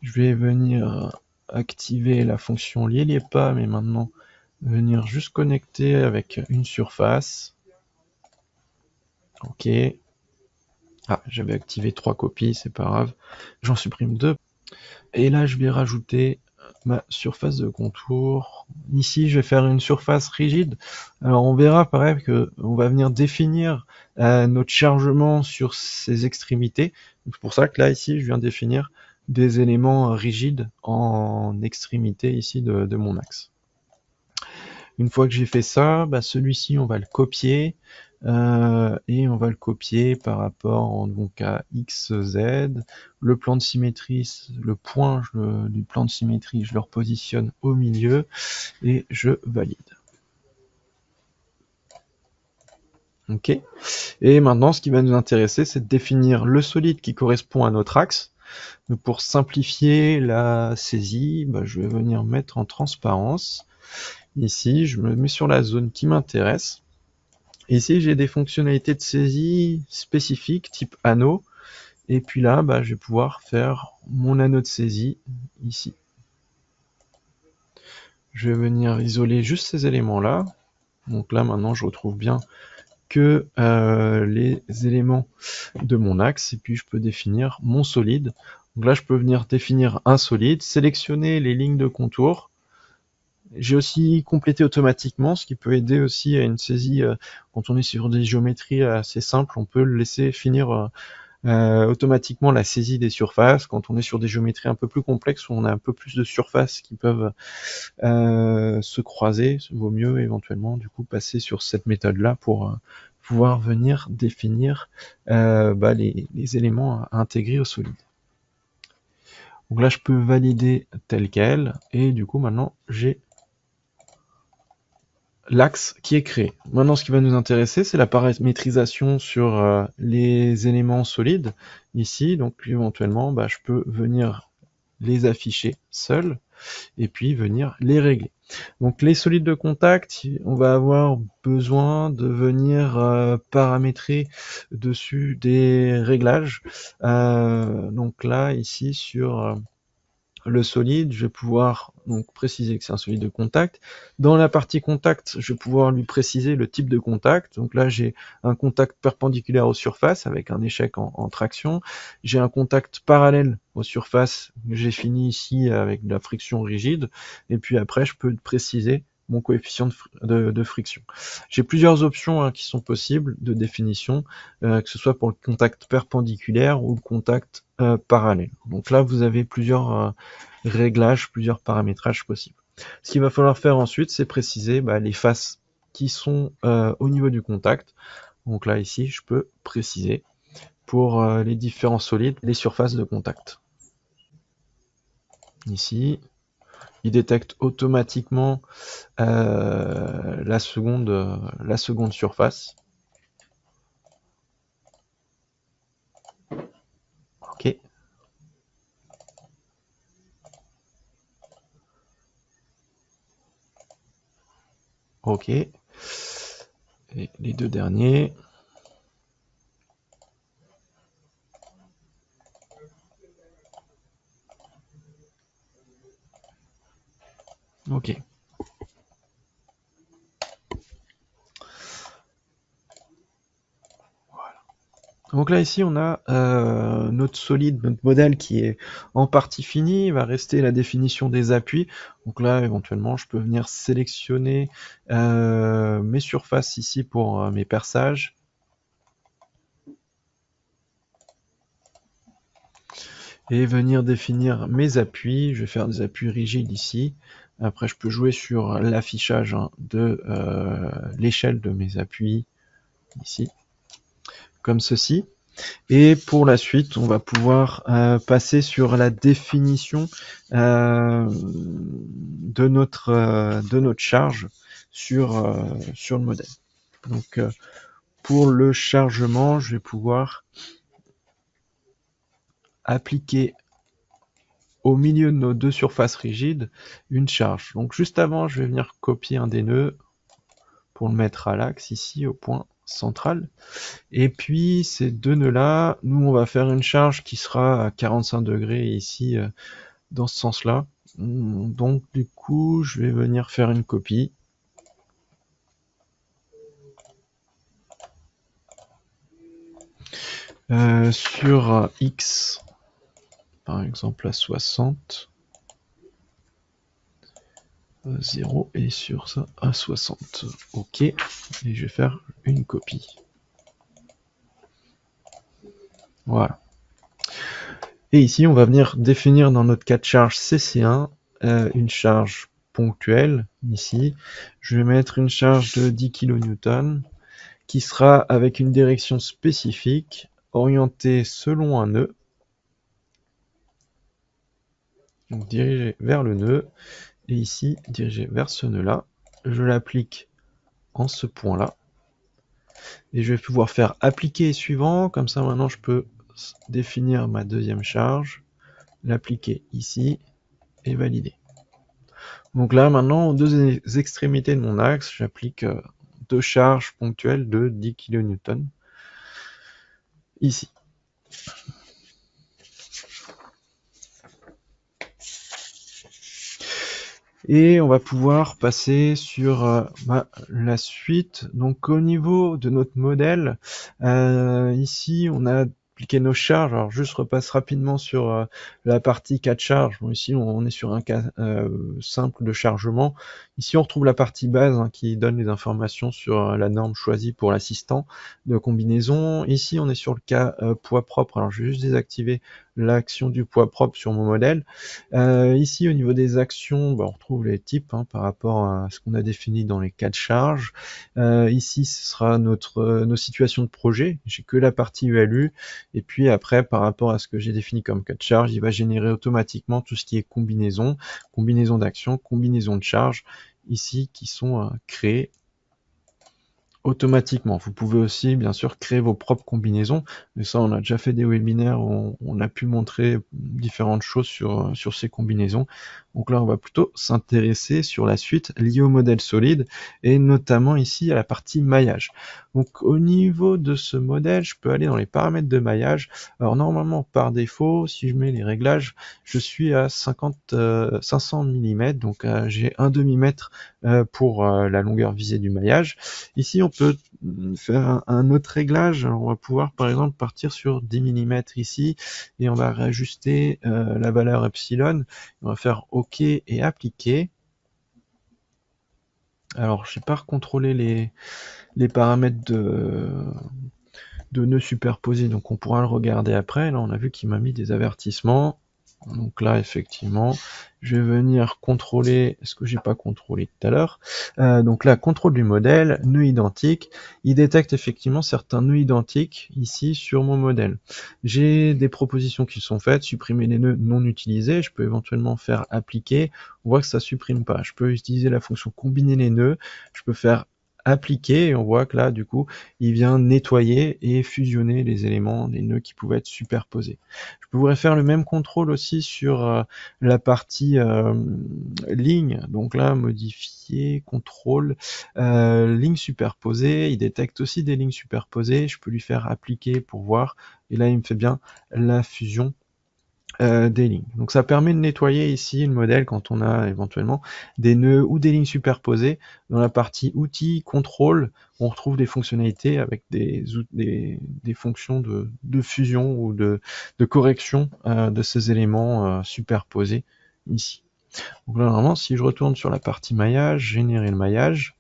Je vais venir activer la fonction lier les pas, mais maintenant venir juste connecter avec une surface. Ok. Ah, j'avais activé 3 copies, c'est pas grave. J'en supprime 2. Et là, je vais rajouter ma surface de contour. Ici, je vais faire une surface rigide. Alors, on verra pareil que on va venir définir notre chargement sur ces extrémités. C'est pour ça que là, ici, je viens définir des éléments rigides en extrémité ici de mon axe. Une fois que j'ai fait ça, celui-ci, on va le copier. Et on va le copier par rapport donc à X, Z. Le plan de symétrie, le point du plan de symétrie, je le repositionne au milieu et je valide. Ok. Et maintenant, ce qui va nous intéresser, c'est de définir le solide qui correspond à notre axe. Donc, pour simplifier la saisie, je vais venir mettre en transparence. Ici, je me mets sur la zone qui m'intéresse. Ici, j'ai des fonctionnalités de saisie spécifiques, type anneau. Et puis là, je vais pouvoir faire mon anneau de saisie ici. Je vais venir isoler juste ces éléments-là. Donc là, maintenant, je retrouve bien que les éléments de mon axe. Et puis, je peux définir mon solide. Donc là, je peux venir définir un solide, sélectionner les lignes de contour. J'ai aussi complété automatiquement, ce qui peut aider aussi à une saisie. Quand on est sur des géométries assez simples, on peut le laisser finir automatiquement la saisie des surfaces. Quand on est sur des géométries un peu plus complexes, où on a un peu plus de surfaces qui peuvent se croiser, il vaut mieux éventuellement du coup passer sur cette méthode-là pour pouvoir venir définir les éléments à intégrer au solide. Donc là, je peux valider tel quel, et du coup maintenant j'ai l'axe qui est créé. Maintenant, ce qui va nous intéresser, c'est la paramétrisation sur les éléments solides ici. Donc, éventuellement, je peux venir les afficher seuls et puis venir les régler. Donc, les solides de contact, on va avoir besoin de venir paramétrer dessus des réglages. Donc là, ici, sur le solide, je vais pouvoir donc préciser que c'est un solide de contact. Dans la partie contact, je vais pouvoir lui préciser le type de contact. Donc là, j'ai un contact perpendiculaire aux surfaces avec un échec en traction. J'ai un contact parallèle aux surfaces que j'ai fini ici avec de la friction rigide. Et puis après, je peux préciser mon coefficient de friction. J'ai plusieurs options qui sont possibles de définition, que ce soit pour le contact perpendiculaire ou le contact parallèle. Donc là, vous avez plusieurs réglages, plusieurs paramétrages possibles. Ce qu'il va falloir faire ensuite, c'est préciser les faces qui sont au niveau du contact. Donc là, ici, je peux préciser pour les différents solides, les surfaces de contact. Ici, il détecte automatiquement la seconde surface. Ok. Ok. Et les deux derniers. Ok. Donc là, ici, on a notre solide, notre modèle qui est en partie fini. Il va rester la définition des appuis. Donc là, éventuellement, je peux venir sélectionner mes surfaces ici pour mes perçages. Et venir définir mes appuis. Je vais faire des appuis rigides ici. Après, je peux jouer sur l'affichage de l'échelle de mes appuis ici, comme ceci. Et pour la suite, on va pouvoir passer sur la définition de notre charge sur le modèle. Donc pour le chargement, je vais pouvoir appliquer au milieu de nos deux surfaces rigides une charge. Donc juste avant, je vais venir copier un des nœuds pour le mettre à l'axe ici au point central. Et puis ces deux nœuds-là, nous on va faire une charge qui sera à 45 degrés ici dans ce sens-là. Donc du coup, je vais venir faire une copie. Sur X, par exemple à 60. 0 et sur ça à 60. Ok, et je vais faire une copie. Voilà. Et ici, on va venir définir dans notre cas de charge CC1 une charge ponctuelle. Ici, je vais mettre une charge de 10 kN qui sera avec une direction spécifique orientée selon un nœud. Donc dirigé vers le nœud. Et ici, dirigé vers ce nœud-là. Je l'applique en ce point-là. Et je vais pouvoir faire appliquer suivant, comme ça maintenant je peux définir ma deuxième charge, l'appliquer ici et valider. Donc là maintenant aux deux extrémités de mon axe, j'applique deux charges ponctuelles de 10 kN ici. Et on va pouvoir passer sur la suite. Donc au niveau de notre modèle, ici on a appliqué nos charges. Alors juste repasse rapidement sur la partie cas de charge. Bon, ici on est sur un cas simple de chargement. Ici on retrouve la partie base qui donne les informations sur la norme choisie pour l'assistant de combinaison. Ici on est sur le cas poids propre. Alors je vais juste désactiver l'action du poids propre sur mon modèle. Ici, au niveau des actions, on retrouve les types par rapport à ce qu'on a défini dans les cas de charge. Ici, ce sera nos situations de projet. J'ai que la partie ULU. Et puis après, par rapport à ce que j'ai défini comme cas de charge, il va générer automatiquement tout ce qui est combinaison d'actions, combinaison de charges, ici, qui sont créées automatiquement. Vous pouvez aussi, bien sûr, créer vos propres combinaisons. Mais ça, on a déjà fait des webinaires où on a pu montrer différentes choses sur ces combinaisons. Donc là, on va plutôt s'intéresser sur la suite liée au modèle solide et notamment ici à la partie maillage. Donc au niveau de ce modèle, je peux aller dans les paramètres de maillage. Alors normalement, par défaut, si je mets les réglages, je suis à 500 mm, donc j'ai un demi-mètre pour la longueur visée du maillage. Ici, on peut faire un autre réglage. Alors, on va pouvoir par exemple partir sur 10 mm ici et on va réajuster la valeur epsilon. On va faire OK et appliquer. Alors, je n'ai pas recontrôlé les paramètres de nœuds superposés, donc on pourra le regarder après. Là, on a vu qu'il m'a mis des avertissements. Donc là, effectivement, je vais venir contrôler ce que j'ai pas contrôlé tout à l'heure. Donc là, contrôle du modèle, nœud identique. Il détecte effectivement certains nœuds identiques ici sur mon modèle. J'ai des propositions qui sont faites, supprimer les nœuds non utilisés. Je peux éventuellement faire appliquer. On voit que ça supprime pas. Je peux utiliser la fonction combiner les nœuds. Je peux faire appliquer et on voit que là du coup il vient nettoyer et fusionner les éléments des nœuds qui pouvaient être superposés. Je pourrais faire le même contrôle aussi sur la partie ligne, donc là modifier, contrôle, ligne superposée, il détecte aussi des lignes superposées, je peux lui faire appliquer pour voir, et là il me fait bien la fusion des lignes. Donc ça permet de nettoyer ici le modèle quand on a éventuellement des nœuds ou des lignes superposées. Dans la partie outils, contrôle, on retrouve des fonctionnalités avec des fonctions de fusion ou de correction de ces éléments superposés ici. Donc là, normalement, si je retourne sur la partie maillage, générer le maillage,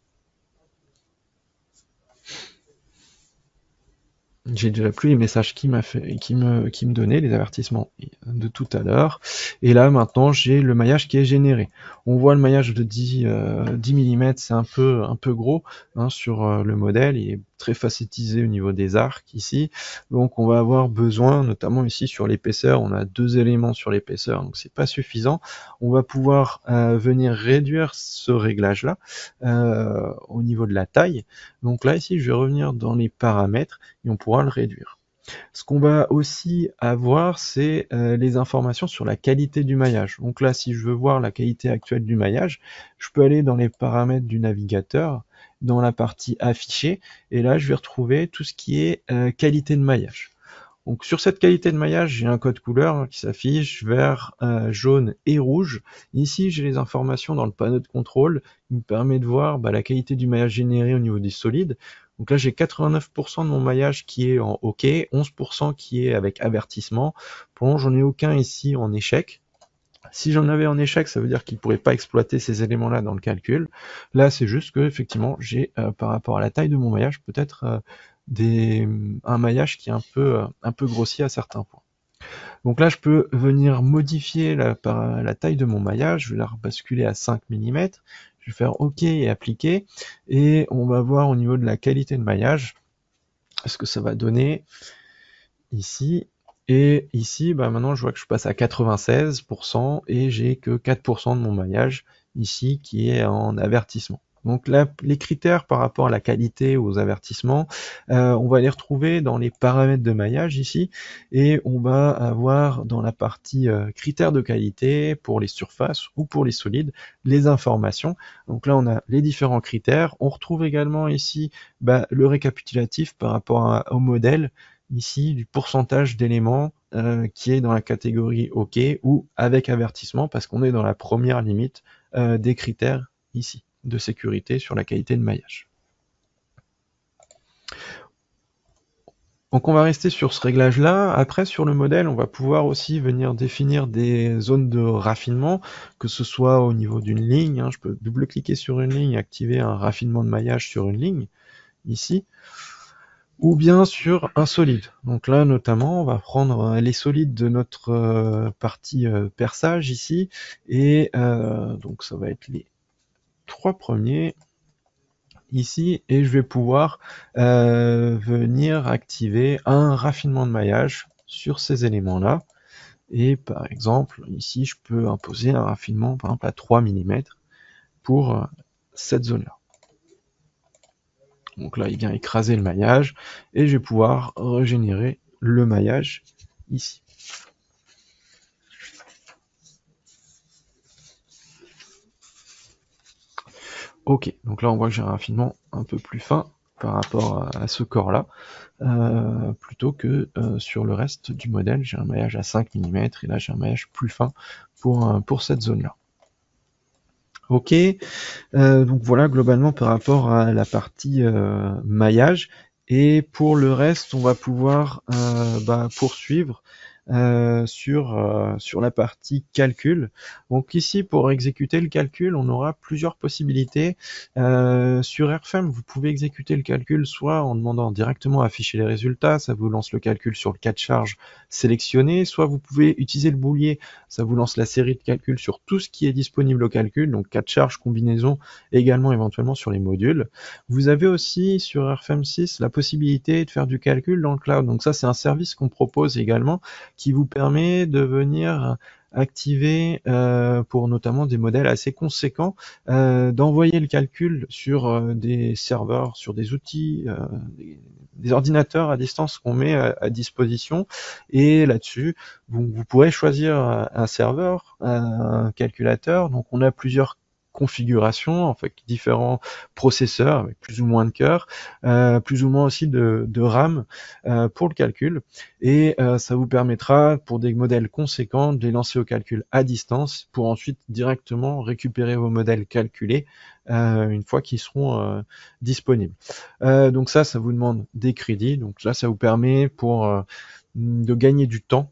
j'ai déjà plus les messages qui me donnait, les avertissements de tout à l'heure. Et là, maintenant, j'ai le maillage qui est généré. On voit le maillage de 10 mm, c'est un peu gros sur le modèle. Il est très facettisé au niveau des arcs ici. Donc, on va avoir besoin, notamment ici sur l'épaisseur, on a 2 éléments sur l'épaisseur, donc c'est pas suffisant. On va pouvoir venir réduire ce réglage-là au niveau de la taille. Donc là, ici, je vais revenir dans les paramètres et on pourra le réduire. Ce qu'on va aussi avoir, c'est les informations sur la qualité du maillage. Donc là, si je veux voir la qualité actuelle du maillage, je peux aller dans les paramètres du navigateur, dans la partie afficher, et là, je vais retrouver tout ce qui est qualité de maillage. Donc sur cette qualité de maillage, j'ai un code couleur qui s'affiche vert, jaune et rouge. Ici, j'ai les informations dans le panneau de contrôle qui me permet de voir la qualité du maillage généré au niveau des solides. Donc là, j'ai 89% de mon maillage qui est en OK, 11% qui est avec avertissement. Pour le moment, j'en ai aucun ici en échec. Si j'en avais en échec, ça veut dire qu'il ne pourrait pas exploiter ces éléments-là dans le calcul. Là, c'est juste que effectivement, j'ai par rapport à la taille de mon maillage, peut-être un maillage qui est un peu grossier à certains points. Donc là, je peux venir modifier la taille de mon maillage. Je vais la rebasculer à 5 mm. Je vais faire OK et appliquer. Et on va voir au niveau de la qualité de maillage ce que ça va donner ici. Et ici, maintenant, je vois que je passe à 96% et j'ai que 4% de mon maillage ici qui est en avertissement. Donc là, les critères par rapport à la qualité, aux avertissements, on va les retrouver dans les paramètres de maillage ici, et on va avoir dans la partie critères de qualité pour les surfaces ou pour les solides, les informations. Donc là, on a les différents critères. On retrouve également ici le récapitulatif par rapport au modèle, ici du pourcentage d'éléments qui est dans la catégorie OK ou avec avertissement, parce qu'on est dans la première limite des critères ici de sécurité sur la qualité de maillage. Donc on va rester sur ce réglage-là. Après, sur le modèle, on va pouvoir aussi venir définir des zones de raffinement, que ce soit au niveau d'une ligne. Je peux double-cliquer sur une ligne, activer un raffinement de maillage sur une ligne, ici, ou bien sur un solide. Donc là, notamment, on va prendre les solides de notre partie perçage ici, et donc ça va être les 3 premiers ici, et je vais pouvoir venir activer un raffinement de maillage sur ces éléments-là. Et par exemple, ici, je peux imposer un raffinement, par exemple, à 3 mm pour cette zone-là. Donc là, il vient écraser le maillage, et je vais pouvoir régénérer le maillage ici. Ok, donc là on voit que j'ai un raffinement un peu plus fin par rapport à ce corps-là, plutôt que sur le reste du modèle, j'ai un maillage à 5 mm, et là j'ai un maillage plus fin pour cette zone-là. Ok, donc voilà globalement par rapport à la partie maillage, et pour le reste on va pouvoir poursuivre sur la partie calcul. Donc ici, pour exécuter le calcul, on aura plusieurs possibilités. Sur Airframe, vous pouvez exécuter le calcul soit en demandant directement à afficher les résultats, ça vous lance le calcul sur le cas de charge sélectionné, soit vous pouvez utiliser le boulier, ça vous lance la série de calculs sur tout ce qui est disponible au calcul, donc cas de charge, combinaison, également éventuellement sur les modules. Vous avez aussi sur Airframe 6 la possibilité de faire du calcul dans le cloud, donc ça c'est un service qu'on propose également, qui vous permet de venir activer pour notamment des modèles assez conséquents, d'envoyer le calcul sur des serveurs, sur des outils, des ordinateurs à distance qu'on met à disposition, et là-dessus vous pourrez choisir un serveur, un calculateur. Donc on a plusieurs configurations, en fait différents processeurs avec plus ou moins de cœur, plus ou moins aussi de RAM pour le calcul, et ça vous permettra pour des modèles conséquents de les lancer au calcul à distance pour ensuite directement récupérer vos modèles calculés une fois qu'ils seront disponibles. Donc ça vous demande des crédits, donc là ça vous permet de gagner du temps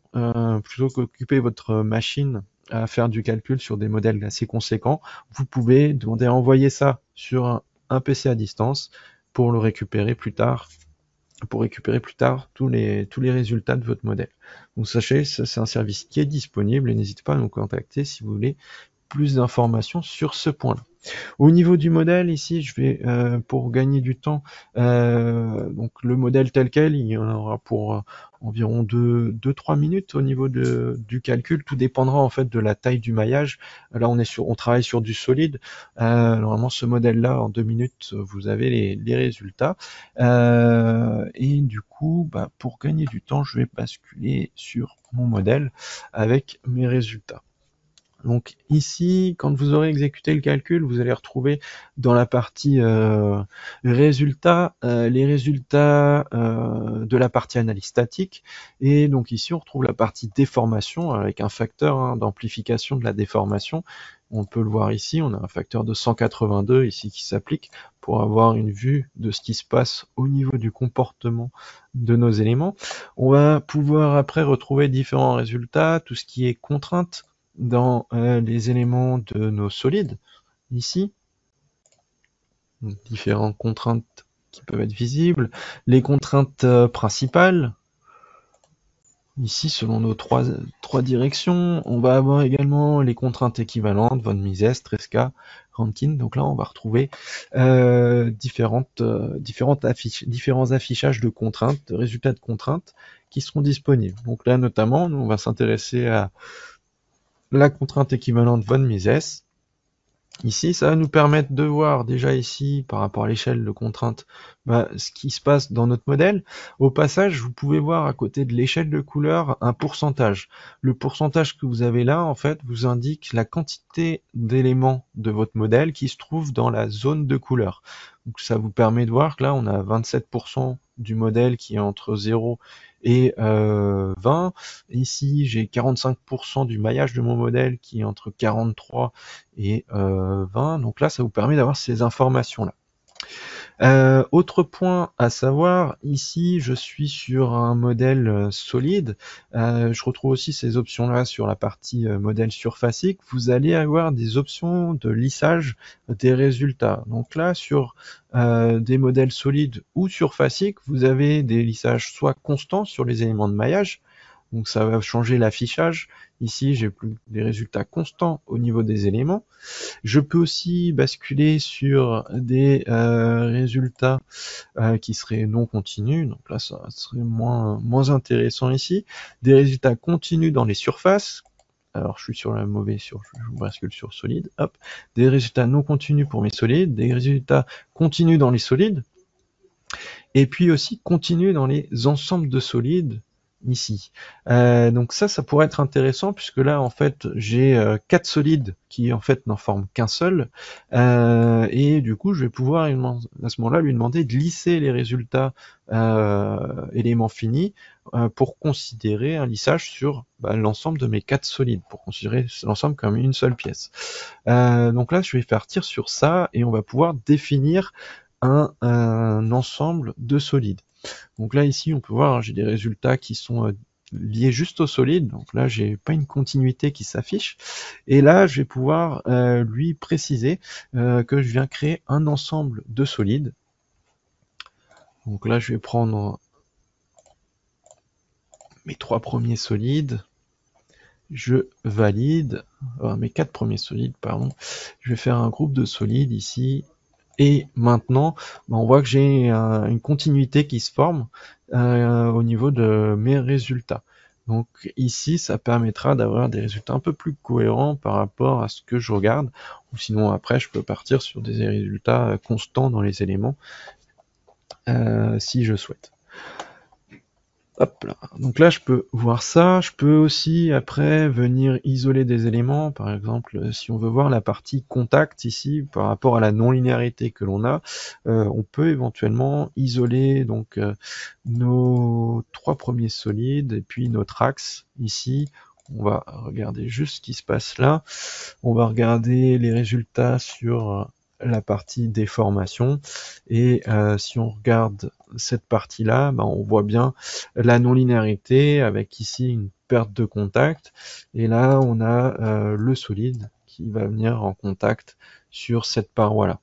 plutôt qu'occuper votre machine à faire du calcul sur des modèles assez conséquents. Vous pouvez demander à envoyer ça sur un PC à distance pour le récupérer plus tard, tous les résultats de votre modèle. Donc sachez, ça c'est un service qui est disponible, et n'hésitez pas à nous contacter si vous voulez plus d'informations sur ce point-là. Au niveau du modèle, ici, je vais, pour gagner du temps, donc le modèle tel quel, il y en aura pour environ 2-3 minutes au niveau du calcul. Tout dépendra en fait de la taille du maillage. Là, on travaille sur du solide. Normalement, ce modèle-là, en 2 minutes, vous avez les résultats. Et du coup, pour gagner du temps, je vais basculer sur mon modèle avec mes résultats. Donc ici, quand vous aurez exécuté le calcul, vous allez retrouver dans la partie résultats, les résultats de la partie analyse statique, et donc ici on retrouve la partie déformation avec un facteur d'amplification de la déformation. On peut le voir ici, on a un facteur de 182 ici qui s'applique pour avoir une vue de ce qui se passe au niveau du comportement de nos éléments. On va pouvoir après retrouver différents résultats, tout ce qui est contrainte dans les éléments de nos solides, ici, donc, différentes contraintes qui peuvent être visibles, les contraintes principales, ici selon nos trois directions. On va avoir également les contraintes équivalentes, von Mises, Tresca, Rankine. Donc là on va retrouver différents affichages de contraintes, de résultats de contraintes qui seront disponibles. Donc là notamment, nous on va s'intéresser à la contrainte équivalente von Mises, Ici, ça va nous permettre de voir déjà ici, par rapport à l'échelle de contrainte, ce qui se passe dans notre modèle. Au passage, vous pouvez voir à côté de l'échelle de couleurs un pourcentage. Le pourcentage que vous avez là, en fait, vous indique la quantité d'éléments de votre modèle qui se trouvent dans la zone de couleur. Donc ça vous permet de voir que là, on a 27% du modèle qui est entre 0 et 20. Ici, j'ai 45% du maillage de mon modèle qui est entre 43 et 20. Donc là, ça vous permet d'avoir ces informations-là. Autre point à savoir, ici je suis sur un modèle solide. Je retrouve aussi ces options-là sur la partie modèle surfacique. Vous allez avoir des options de lissage des résultats. Donc là, sur des modèles solides ou surfaciques, vous avez des lissages soit constants sur les éléments de maillage, donc ça va changer l'affichage. Ici, j'ai plus des résultats constants au niveau des éléments. Je peux aussi basculer sur des résultats qui seraient non continus. Donc là, ça serait moins intéressant ici. Des résultats continus dans les surfaces. Alors, je suis sur la mauvaise, je bascule sur solide. Hop. Des résultats non continus pour mes solides. Des résultats continus dans les solides. Et puis aussi continus dans les ensembles de solides ici. Donc ça pourrait être intéressant puisque là en fait j'ai 4 solides qui en fait n'en forment qu'un seul et du coup je vais pouvoir à ce moment-là lui demander de lisser les résultats éléments finis pour considérer un lissage sur l'ensemble de mes 4 solides, pour considérer l'ensemble comme une seule pièce. Donc là je vais faire tir sur ça et on va pouvoir définir un ensemble de solides. Donc là ici on peut voir, j'ai des résultats qui sont liés juste au solide, donc là j'ai pas une continuité qui s'affiche, et là je vais pouvoir lui préciser que je viens créer un ensemble de solides. Donc là je vais prendre mes 3 premiers solides, je valide, mes 4 premiers solides, pardon, je vais faire un groupe de solides ici, et maintenant, on voit que j'ai une continuité qui se forme au niveau de mes résultats. Donc ici, ça permettra d'avoir des résultats un peu plus cohérents par rapport à ce que je regarde. Ou sinon, après, je peux partir sur des résultats constants dans les éléments si je souhaite. Hop là. Donc là, je peux voir ça. Je peux aussi, après, venir isoler des éléments. Par exemple, si on veut voir la partie contact ici, par rapport à la non-linéarité que l'on a, on peut éventuellement isoler donc nos 3 premiers solides et puis notre axe ici. On va regarder juste ce qui se passe là. On va regarder les résultats sur la partie déformation, et si on regarde cette partie-là, on voit bien la non-linéarité avec ici une perte de contact, et là on a le solide qui va venir en contact sur cette paroi-là.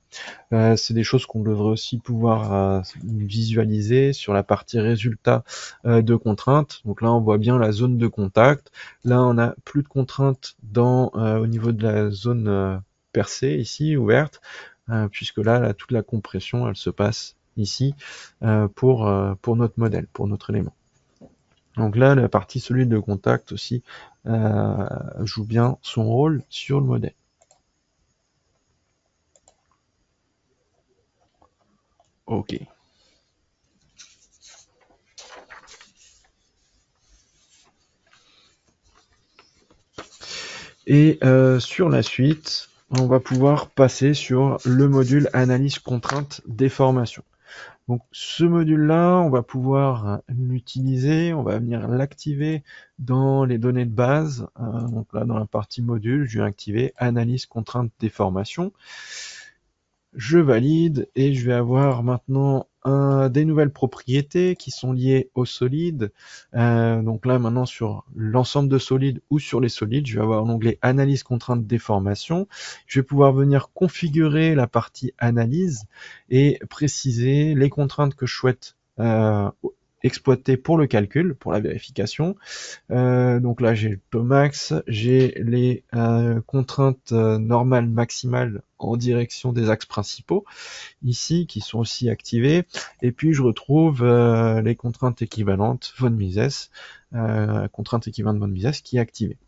C'est des choses qu'on devrait aussi pouvoir visualiser sur la partie résultat de contrainte. Donc là on voit bien la zone de contact. Là on a plus de contraintes au niveau de la zone percée ici, ouverte, puisque là toute la compression elle se passe ici pour notre modèle, pour notre élément. Donc là la partie solide de contact aussi joue bien son rôle sur le modèle. Ok. Et sur la suite, on va pouvoir passer sur le module analyse contrainte déformation. Donc ce module-là, on va pouvoir l'utiliser, on va venir l'activer dans les données de base. Donc là, dans la partie module, je vais activer analyse contrainte déformation. Je valide et je vais avoir maintenant des nouvelles propriétés qui sont liées au solide. Donc là maintenant sur l'ensemble de solides ou sur les solides, je vais avoir l'onglet analyse contrainte déformation. Je vais pouvoir venir configurer la partie analyse et préciser les contraintes que je souhaite exploiter pour le calcul, pour la vérification. Donc là, j'ai le Tomax, j'ai les contraintes normales maximales en direction des axes principaux, ici, qui sont aussi activées. Et puis, je retrouve les contraintes équivalentes von Mises, contrainte équivalente von Mises, qui est activée.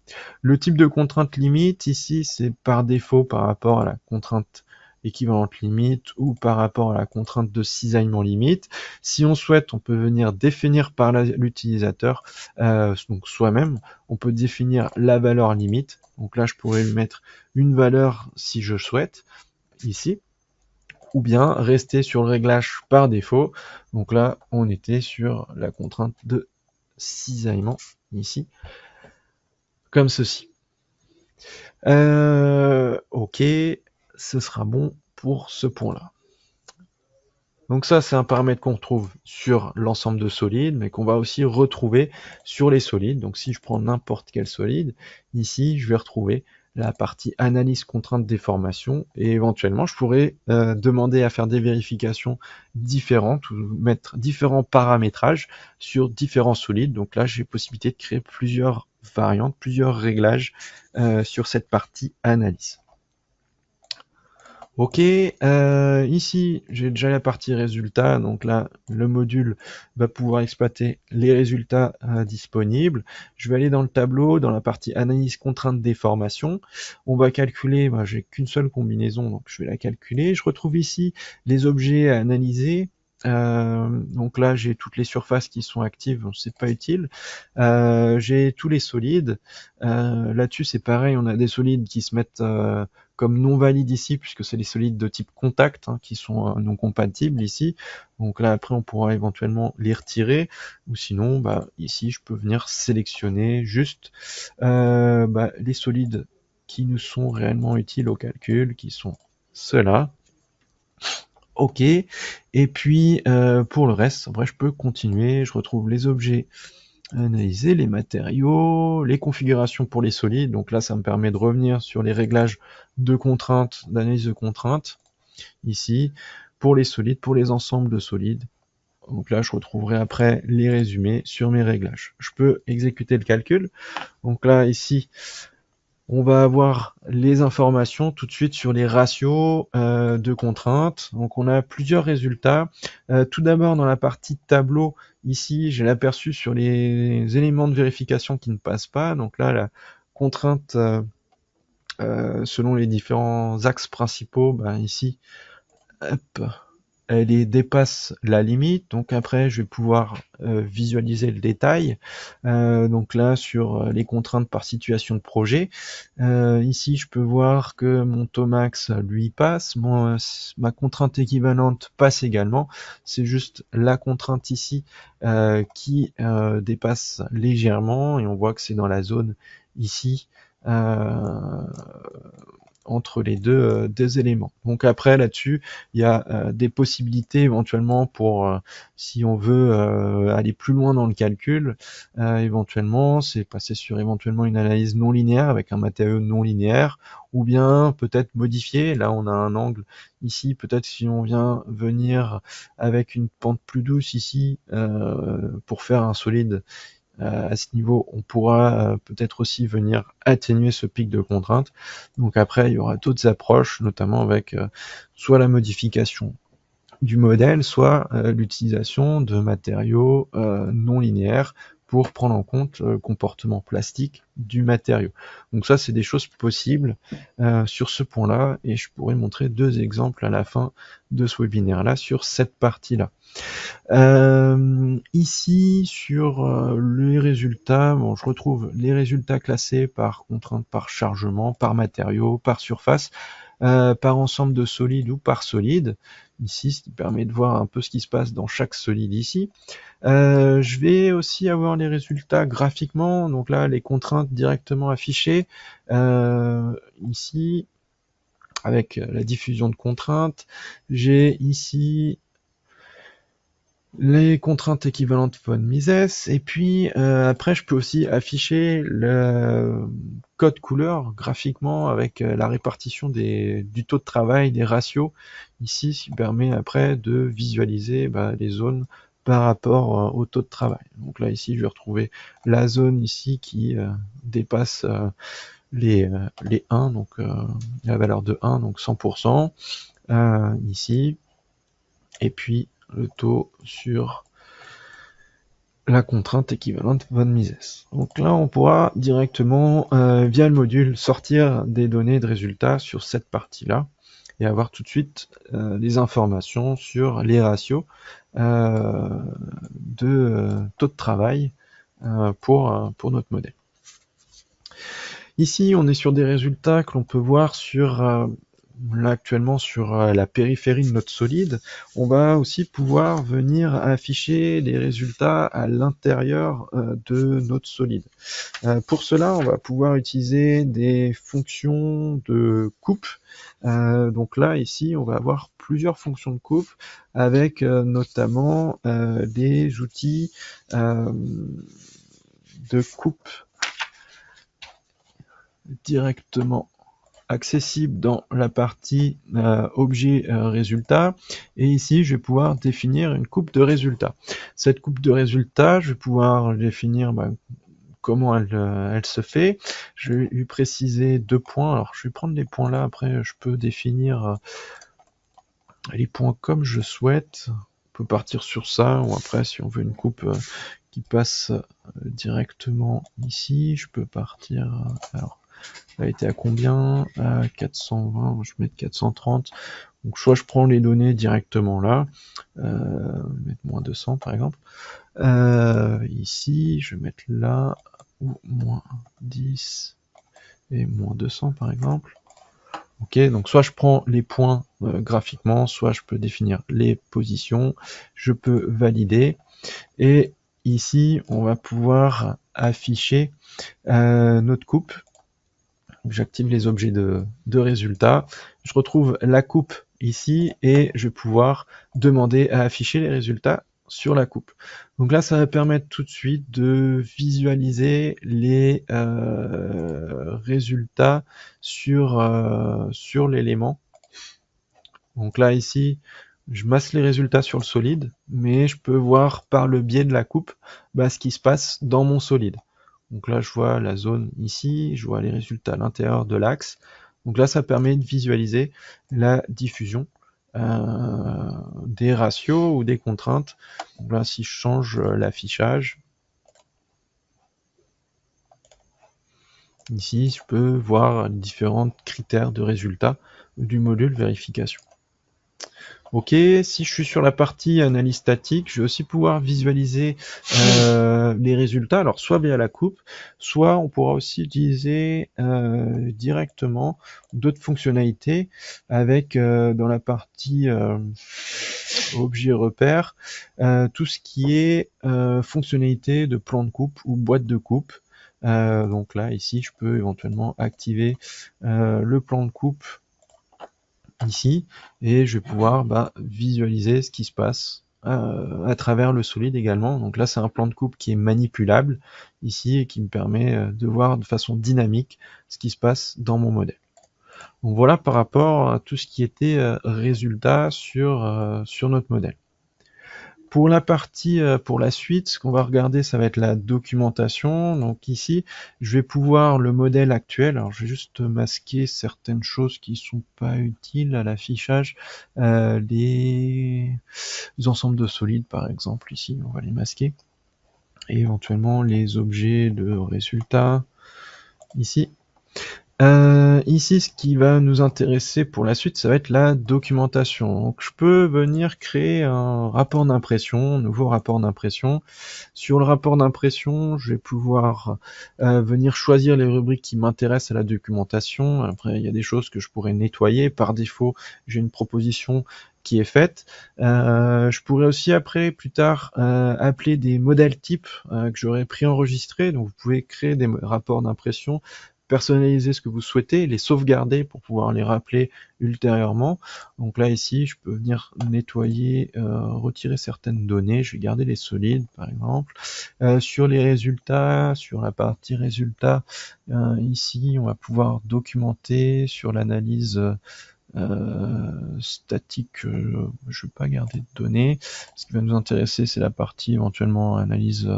Le type de contrainte limite, ici, c'est par défaut par rapport à la contrainte équivalente limite ou par rapport à la contrainte de cisaillement limite. Si on souhaite, on peut venir définir par l'utilisateur, donc soi-même, on peut définir la valeur limite. Donc là, je pourrais lui mettre une valeur si je souhaite, ici, ou bien rester sur le réglage par défaut. Donc là, on était sur la contrainte de cisaillement, ici, comme ceci. Ok, ce sera bon pour ce point-là. Donc ça, c'est un paramètre qu'on retrouve sur l'ensemble de solides, mais qu'on va aussi retrouver sur les solides. Donc si je prends n'importe quel solide, ici, je vais retrouver la partie analyse contrainte déformation, et éventuellement, je pourrais demander à faire des vérifications différentes ou mettre différents paramétrages sur différents solides. Donc là, j'ai possibilité de créer plusieurs variantes, plusieurs réglages sur cette partie analyse. Ok, ici j'ai déjà la partie résultats, donc là le module va pouvoir exploiter les résultats disponibles. Je vais aller dans le tableau, dans la partie analyse contrainte déformation. On va calculer, j'ai qu'une seule combinaison, donc je vais la calculer. Je retrouve ici les objets à analyser. Donc là j'ai toutes les surfaces qui sont actives, donc c'est pas utile. J'ai tous les solides. Là-dessus c'est pareil, on a des solides qui se mettent comme non valides ici, puisque c'est les solides de type contact qui sont non compatibles ici. Donc là après on pourra éventuellement les retirer, ou sinon ici je peux venir sélectionner juste les solides qui nous sont réellement utiles au calcul, qui sont ceux-là. Ok, et puis pour le reste, après je peux continuer, je retrouve les objets analyser les matériaux, les configurations pour les solides. Donc là, ça me permet de revenir sur les réglages de contraintes, d'analyse de contraintes, ici, pour les solides, pour les ensembles de solides. Donc là, je retrouverai après les résumés sur mes réglages. Je peux exécuter le calcul. Donc là, ici, on va avoir les informations tout de suite sur les ratios de contraintes. Donc on a plusieurs résultats. Tout d'abord dans la partie tableau, ici j'ai l'aperçu sur les éléments de vérification qui ne passent pas. Donc là la contrainte selon les différents axes principaux, ici, hop, elle dépasse la limite, donc après je vais pouvoir visualiser le détail. Donc là sur les contraintes par situation de projet, ici je peux voir que mon Tomax lui passe, ma contrainte équivalente passe également. C'est juste la contrainte ici qui dépasse légèrement, et on voit que c'est dans la zone ici entre les deux éléments. Donc après là-dessus, il y a des possibilités éventuellement pour si on veut aller plus loin dans le calcul, éventuellement, c'est passer sur éventuellement une analyse non linéaire avec un matériau non linéaire, ou bien peut-être modifier. Là, on a un angle ici. Peut-être si on vient venir avec une pente plus douce ici pour faire un solide. À ce niveau, on pourra peut-être aussi venir atténuer ce pic de contrainte. Donc après, il y aura d'autres approches, notamment avec soit la modification du modèle, soit l'utilisation de matériaux non linéaires pour prendre en compte le comportement plastique du matériau. Donc ça, c'est des choses possibles sur ce point-là, et je pourrais montrer deux exemples à la fin de ce webinaire-là sur cette partie-là. Ici, sur les résultats, je retrouve les résultats classés par contrainte, par chargement, par matériau, par surface, par ensemble de solides ou par solide. Ici, ce qui permet de voir un peu ce qui se passe dans chaque solide ici. Je vais aussi avoir les résultats graphiquement, donc là, les contraintes directement affichées. Ici, avec la diffusion de contraintes, j'ai ici les contraintes équivalentes von Mises, et puis après je peux aussi afficher le code couleur graphiquement avec la répartition du taux de travail, des ratios, ici, ce qui permet après de visualiser les zones par rapport au taux de travail. Donc là ici je vais retrouver la zone ici qui dépasse les 1, donc la valeur de 1, donc 100%, ici, et puis le taux sur la contrainte équivalente von Mises. Donc là, on pourra directement, via le module, sortir des données de résultats sur cette partie-là et avoir tout de suite des informations sur les ratios de taux de travail pour notre modèle. Ici, on est sur des résultats que l'on peut voir sur là actuellement sur la périphérie de notre solide. On va aussi pouvoir venir afficher les résultats à l'intérieur de notre solide. Pour cela, on va pouvoir utiliser des fonctions de coupe. Donc là, ici, on va avoir plusieurs fonctions de coupe avec notamment des outils de coupe directement accessible dans la partie objet résultat, et ici je vais pouvoir définir une coupe de résultats. Cette coupe de résultats, je vais pouvoir définir comment elle se fait. Je vais lui préciser 2 points. Alors je vais prendre les points là, après je peux définir les points comme je souhaite. On peut partir sur ça, ou après si on veut une coupe qui passe directement ici, je peux partir alors elle a été à combien? À 420, je vais mettre 430. Donc soit je prends les données directement là, mettre moins 200 par exemple. Ici, je vais mettre là, ou moins 10 et moins 200 par exemple. Ok, donc soit je prends les points graphiquement, soit je peux définir les positions, je peux valider, et ici on va pouvoir afficher notre coupe. J'active les objets de résultats, je retrouve la coupe ici et je vais pouvoir demander à afficher les résultats sur la coupe. Donc là, ça va permettre tout de suite de visualiser les résultats sur l'élément. Donc là, ici, je masse les résultats sur le solide, mais je peux voir par le biais de la coupe ce qui se passe dans mon solide. Donc là, je vois la zone ici, je vois les résultats à l'intérieur de l'axe. Donc là, ça permet de visualiser la diffusion des ratios ou des contraintes. Donc là, si je change l'affichage, ici, je peux voir les différents critères de résultats du module vérification. Ok, si je suis sur la partie analyse statique, je vais aussi pouvoir visualiser les résultats, alors soit via la coupe, soit on pourra aussi utiliser directement d'autres fonctionnalités avec dans la partie objet repère, tout ce qui est fonctionnalité de plan de coupe ou boîte de coupe. Donc là, ici, je peux éventuellement activer le plan de coupe ici, et je vais pouvoir visualiser ce qui se passe à travers le solide également. Donc là, c'est un plan de coupe qui est manipulable ici et qui me permet de voir de façon dynamique ce qui se passe dans mon modèle. Donc voilà par rapport à tout ce qui était résultat sur notre modèle. Pour la partie, pour la suite, ce qu'on va regarder, ça va être la documentation. Donc ici, je vais pouvoir le modèle actuel. Alors je vais juste masquer certaines choses qui sont pas utiles à l'affichage. Les ensembles de solides, par exemple, ici, on va les masquer. Et éventuellement les objets de résultats ici. Ici, ce qui va nous intéresser pour la suite, ça va être la documentation. Donc, je peux venir créer un rapport d'impression, un nouveau rapport d'impression. Sur le rapport d'impression, je vais pouvoir venir choisir les rubriques qui m'intéressent à la documentation. Après, il y a des choses que je pourrais nettoyer. Par défaut, j'ai une proposition qui est faite. Je pourrais aussi après, plus tard, appeler des modèles types que j'aurais préenregistrés. Donc, vous pouvez créer des rapports d'impression, personnaliser ce que vous souhaitez, les sauvegarder pour pouvoir les rappeler ultérieurement. Donc là ici, je peux venir nettoyer, retirer certaines données. Je vais garder les solides par exemple. Sur les résultats, sur la partie résultats, ici on va pouvoir documenter sur l'analyse statique, je vais pas garder de données. Ce qui va nous intéresser, c'est la partie éventuellement analyse,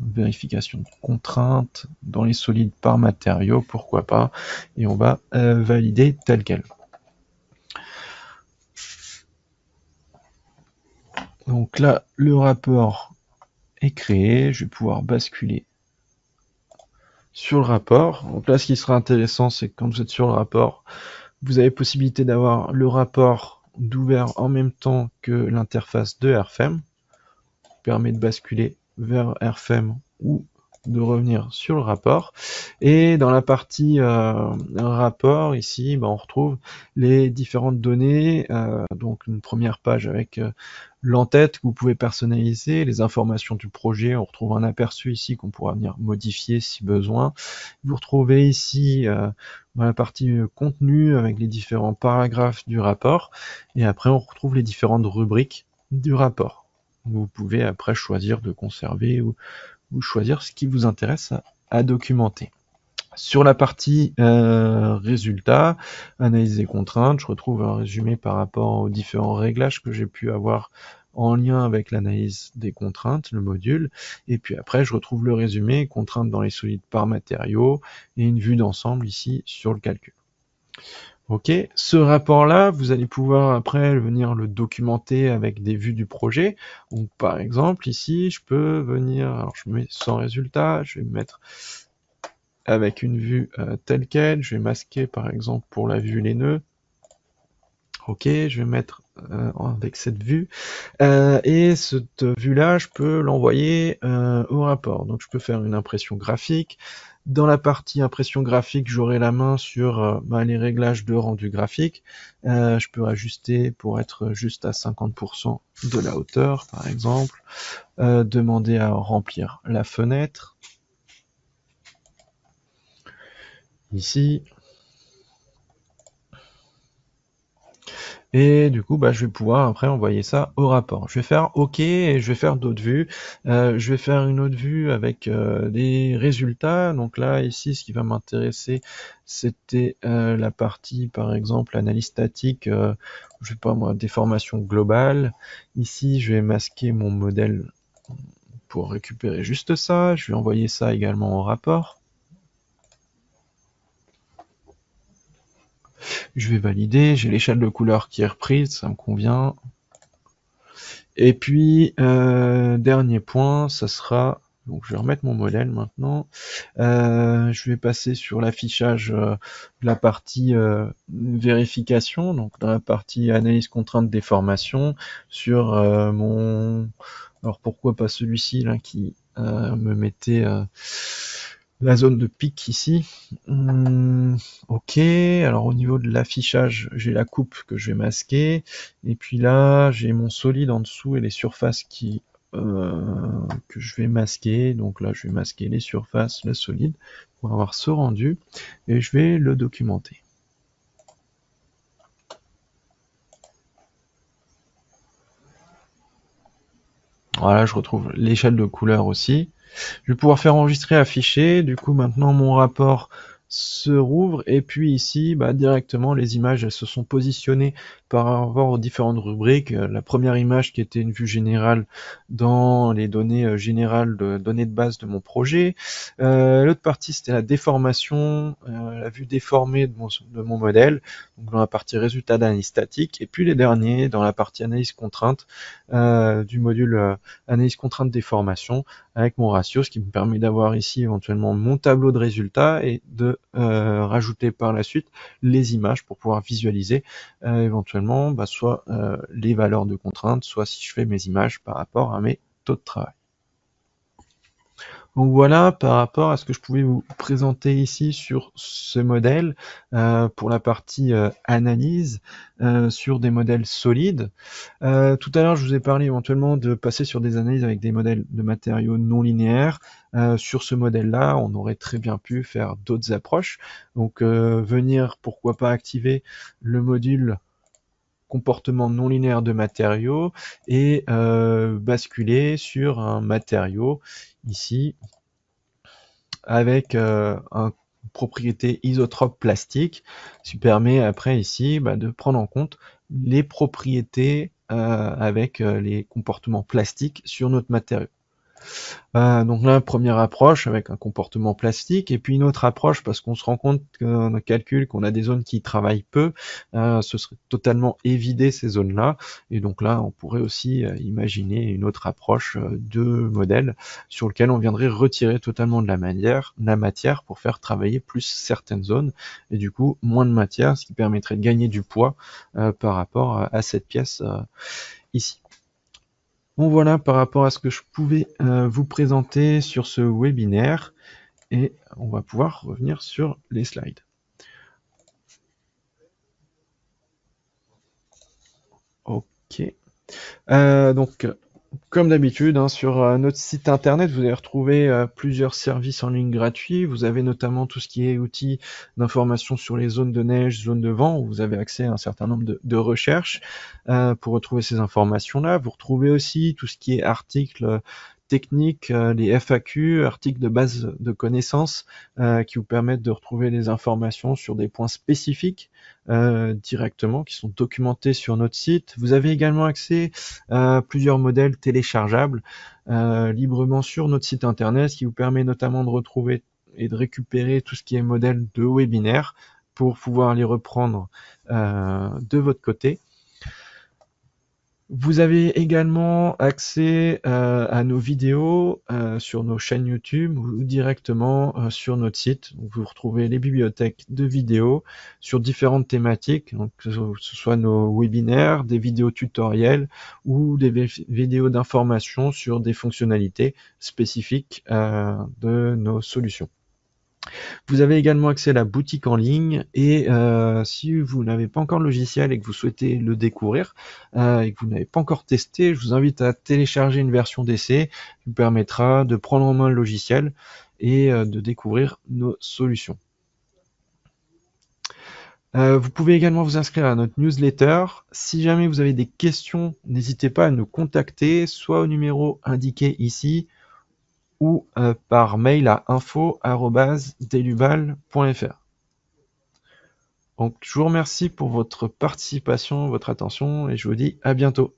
vérification de contraintes dans les solides par matériaux, pourquoi pas, et on va valider tel quel. Donc là, le rapport est créé, je vais pouvoir basculer sur le rapport. Donc là, ce qui sera intéressant, c'est que quand vous êtes sur le rapport, vous avez possibilité d'avoir le rapport d'ouvert en même temps que l'interface de RFEM, qui permet de basculer vers RFEM ou de revenir sur le rapport. Et dans la partie rapport, ici, on retrouve les différentes données. Donc une première page avec l'entête que vous pouvez personnaliser, les informations du projet. On retrouve un aperçu ici qu'on pourra venir modifier si besoin. Vous retrouvez ici dans la partie contenu avec les différents paragraphes du rapport. Et après, on retrouve les différentes rubriques du rapport. Vous pouvez après choisir de conserver ou choisir ce qui vous intéresse à documenter. Sur la partie résultats, analyse des contraintes, je retrouve un résumé par rapport aux différents réglages que j'ai pu avoir en lien avec l'analyse des contraintes, le module, et puis après je retrouve le résumé, contraintes dans les solides par matériaux, et une vue d'ensemble ici sur le calcul. Ok, ce rapport-là, vous allez pouvoir après venir le documenter avec des vues du projet. Donc par exemple, ici, je peux venir, alors je mets sans résultat, je vais me mettre avec une vue telle quelle, je vais masquer par exemple pour la vue les nœuds. Ok, je vais mettre avec cette vue. Et cette vue-là, je peux l'envoyer au rapport. Donc je peux faire une impression graphique. Dans la partie impression graphique, j'aurai la main sur les réglages de rendu graphique. Je peux ajuster pour être juste à 50% de la hauteur, par exemple. Demander à remplir la fenêtre. Ici. Et du coup, je vais pouvoir après envoyer ça au rapport. Je vais faire OK et je vais faire d'autres vues. Je vais faire une autre vue avec des résultats. Donc là, ici, ce qui va m'intéresser, c'était la partie, par exemple, analyse statique, je sais pas moi, déformation globale. Ici, je vais masquer mon modèle pour récupérer juste ça. Je vais envoyer ça également au rapport. Je vais valider, j'ai l'échelle de couleur qui est reprise, ça me convient. Et puis, dernier point, ça sera, donc je vais remettre mon modèle maintenant, je vais passer sur l'affichage de la partie vérification, donc dans la partie analyse contrainte déformation, sur mon... Alors pourquoi pas celui-ci là qui me mettait la zone de pic ici. Ok, alors au niveau de l'affichage, j'ai la coupe que je vais masquer, et puis là j'ai mon solide en dessous et les surfaces que je vais masquer. Donc là je vais masquer les surfaces, le solide, pour avoir ce rendu, et je vais le documenter. Voilà, je retrouve l'échelle de couleur aussi. Je vais pouvoir faire enregistrer, afficher. Du coup, maintenant, mon rapport se rouvre. Et puis ici, directement, les images, elles se sont positionnées par rapport aux différentes rubriques. La première image qui était une vue générale dans les données générales de données de base de mon projet. L'autre partie, c'était la déformation, la vue déformée de mon modèle, donc dans la partie résultat d'analyse statique. Et puis les derniers, dans la partie analyse contrainte du module analyse contrainte déformation, avec mon ratio, ce qui me permet d'avoir ici éventuellement mon tableau de résultats et de rajouter par la suite les images pour pouvoir visualiser éventuellement soit les valeurs de contrainte, soit si je fais mes images par rapport à mes taux de travail. Donc voilà par rapport à ce que je pouvais vous présenter ici sur ce modèle pour la partie analyse sur des modèles solides. Tout à l'heure, je vous ai parlé éventuellement de passer sur des analyses avec des modèles de matériaux non linéaires. Sur ce modèle-là, on aurait très bien pu faire d'autres approches. Donc venir, pourquoi pas, activer le module comportement non linéaire de matériaux et basculer sur un matériau ici avec un propriété isotrope plastique, ce qui permet après ici de prendre en compte les propriétés avec les comportements plastiques sur notre matériau. Donc là, première approche avec un comportement plastique, et puis une autre approche parce qu'on se rend compte qu'on calcule qu'on a des zones qui travaillent peu, ce serait totalement évider ces zones-là, et donc là, on pourrait aussi imaginer une autre approche de modèle sur lequel on viendrait retirer totalement de la matière pour faire travailler plus certaines zones, et du coup moins de matière, ce qui permettrait de gagner du poids par rapport à cette pièce ici. Bon voilà par rapport à ce que je pouvais vous présenter sur ce webinaire, et on va pouvoir revenir sur les slides. Ok. Donc comme d'habitude, sur notre site internet, vous allez retrouver plusieurs services en ligne gratuits. Vous avez notamment tout ce qui est outils d'information sur les zones de neige, zones de vent, où vous avez accès à un certain nombre de recherches pour retrouver ces informations-là. Vous retrouvez aussi tout ce qui est articles techniques, les FAQ, articles de base de connaissances, qui vous permettent de retrouver des informations sur des points spécifiques directement, qui sont documentés sur notre site. Vous avez également accès à plusieurs modèles téléchargeables librement sur notre site internet, ce qui vous permet notamment de retrouver et de récupérer tout ce qui est modèle de webinaire pour pouvoir les reprendre de votre côté. Vous avez également accès à nos vidéos sur nos chaînes YouTube ou directement sur notre site. Donc, vous retrouvez les bibliothèques de vidéos sur différentes thématiques, donc que ce soit nos webinaires, des vidéos tutoriels ou des vidéos d'information sur des fonctionnalités spécifiques de nos solutions. Vous avez également accès à la boutique en ligne, et si vous n'avez pas encore le logiciel et que vous souhaitez le découvrir et que vous n'avez pas encore testé, je vous invite à télécharger une version d'essai qui vous permettra de prendre en main le logiciel et de découvrir nos solutions. Vous pouvez également vous inscrire à notre newsletter. Si jamais vous avez des questions, n'hésitez pas à nous contacter, soit au numéro indiqué ici, ou par mail à info@delubal.fr. Donc je vous remercie pour votre participation, votre attention, et je vous dis à bientôt.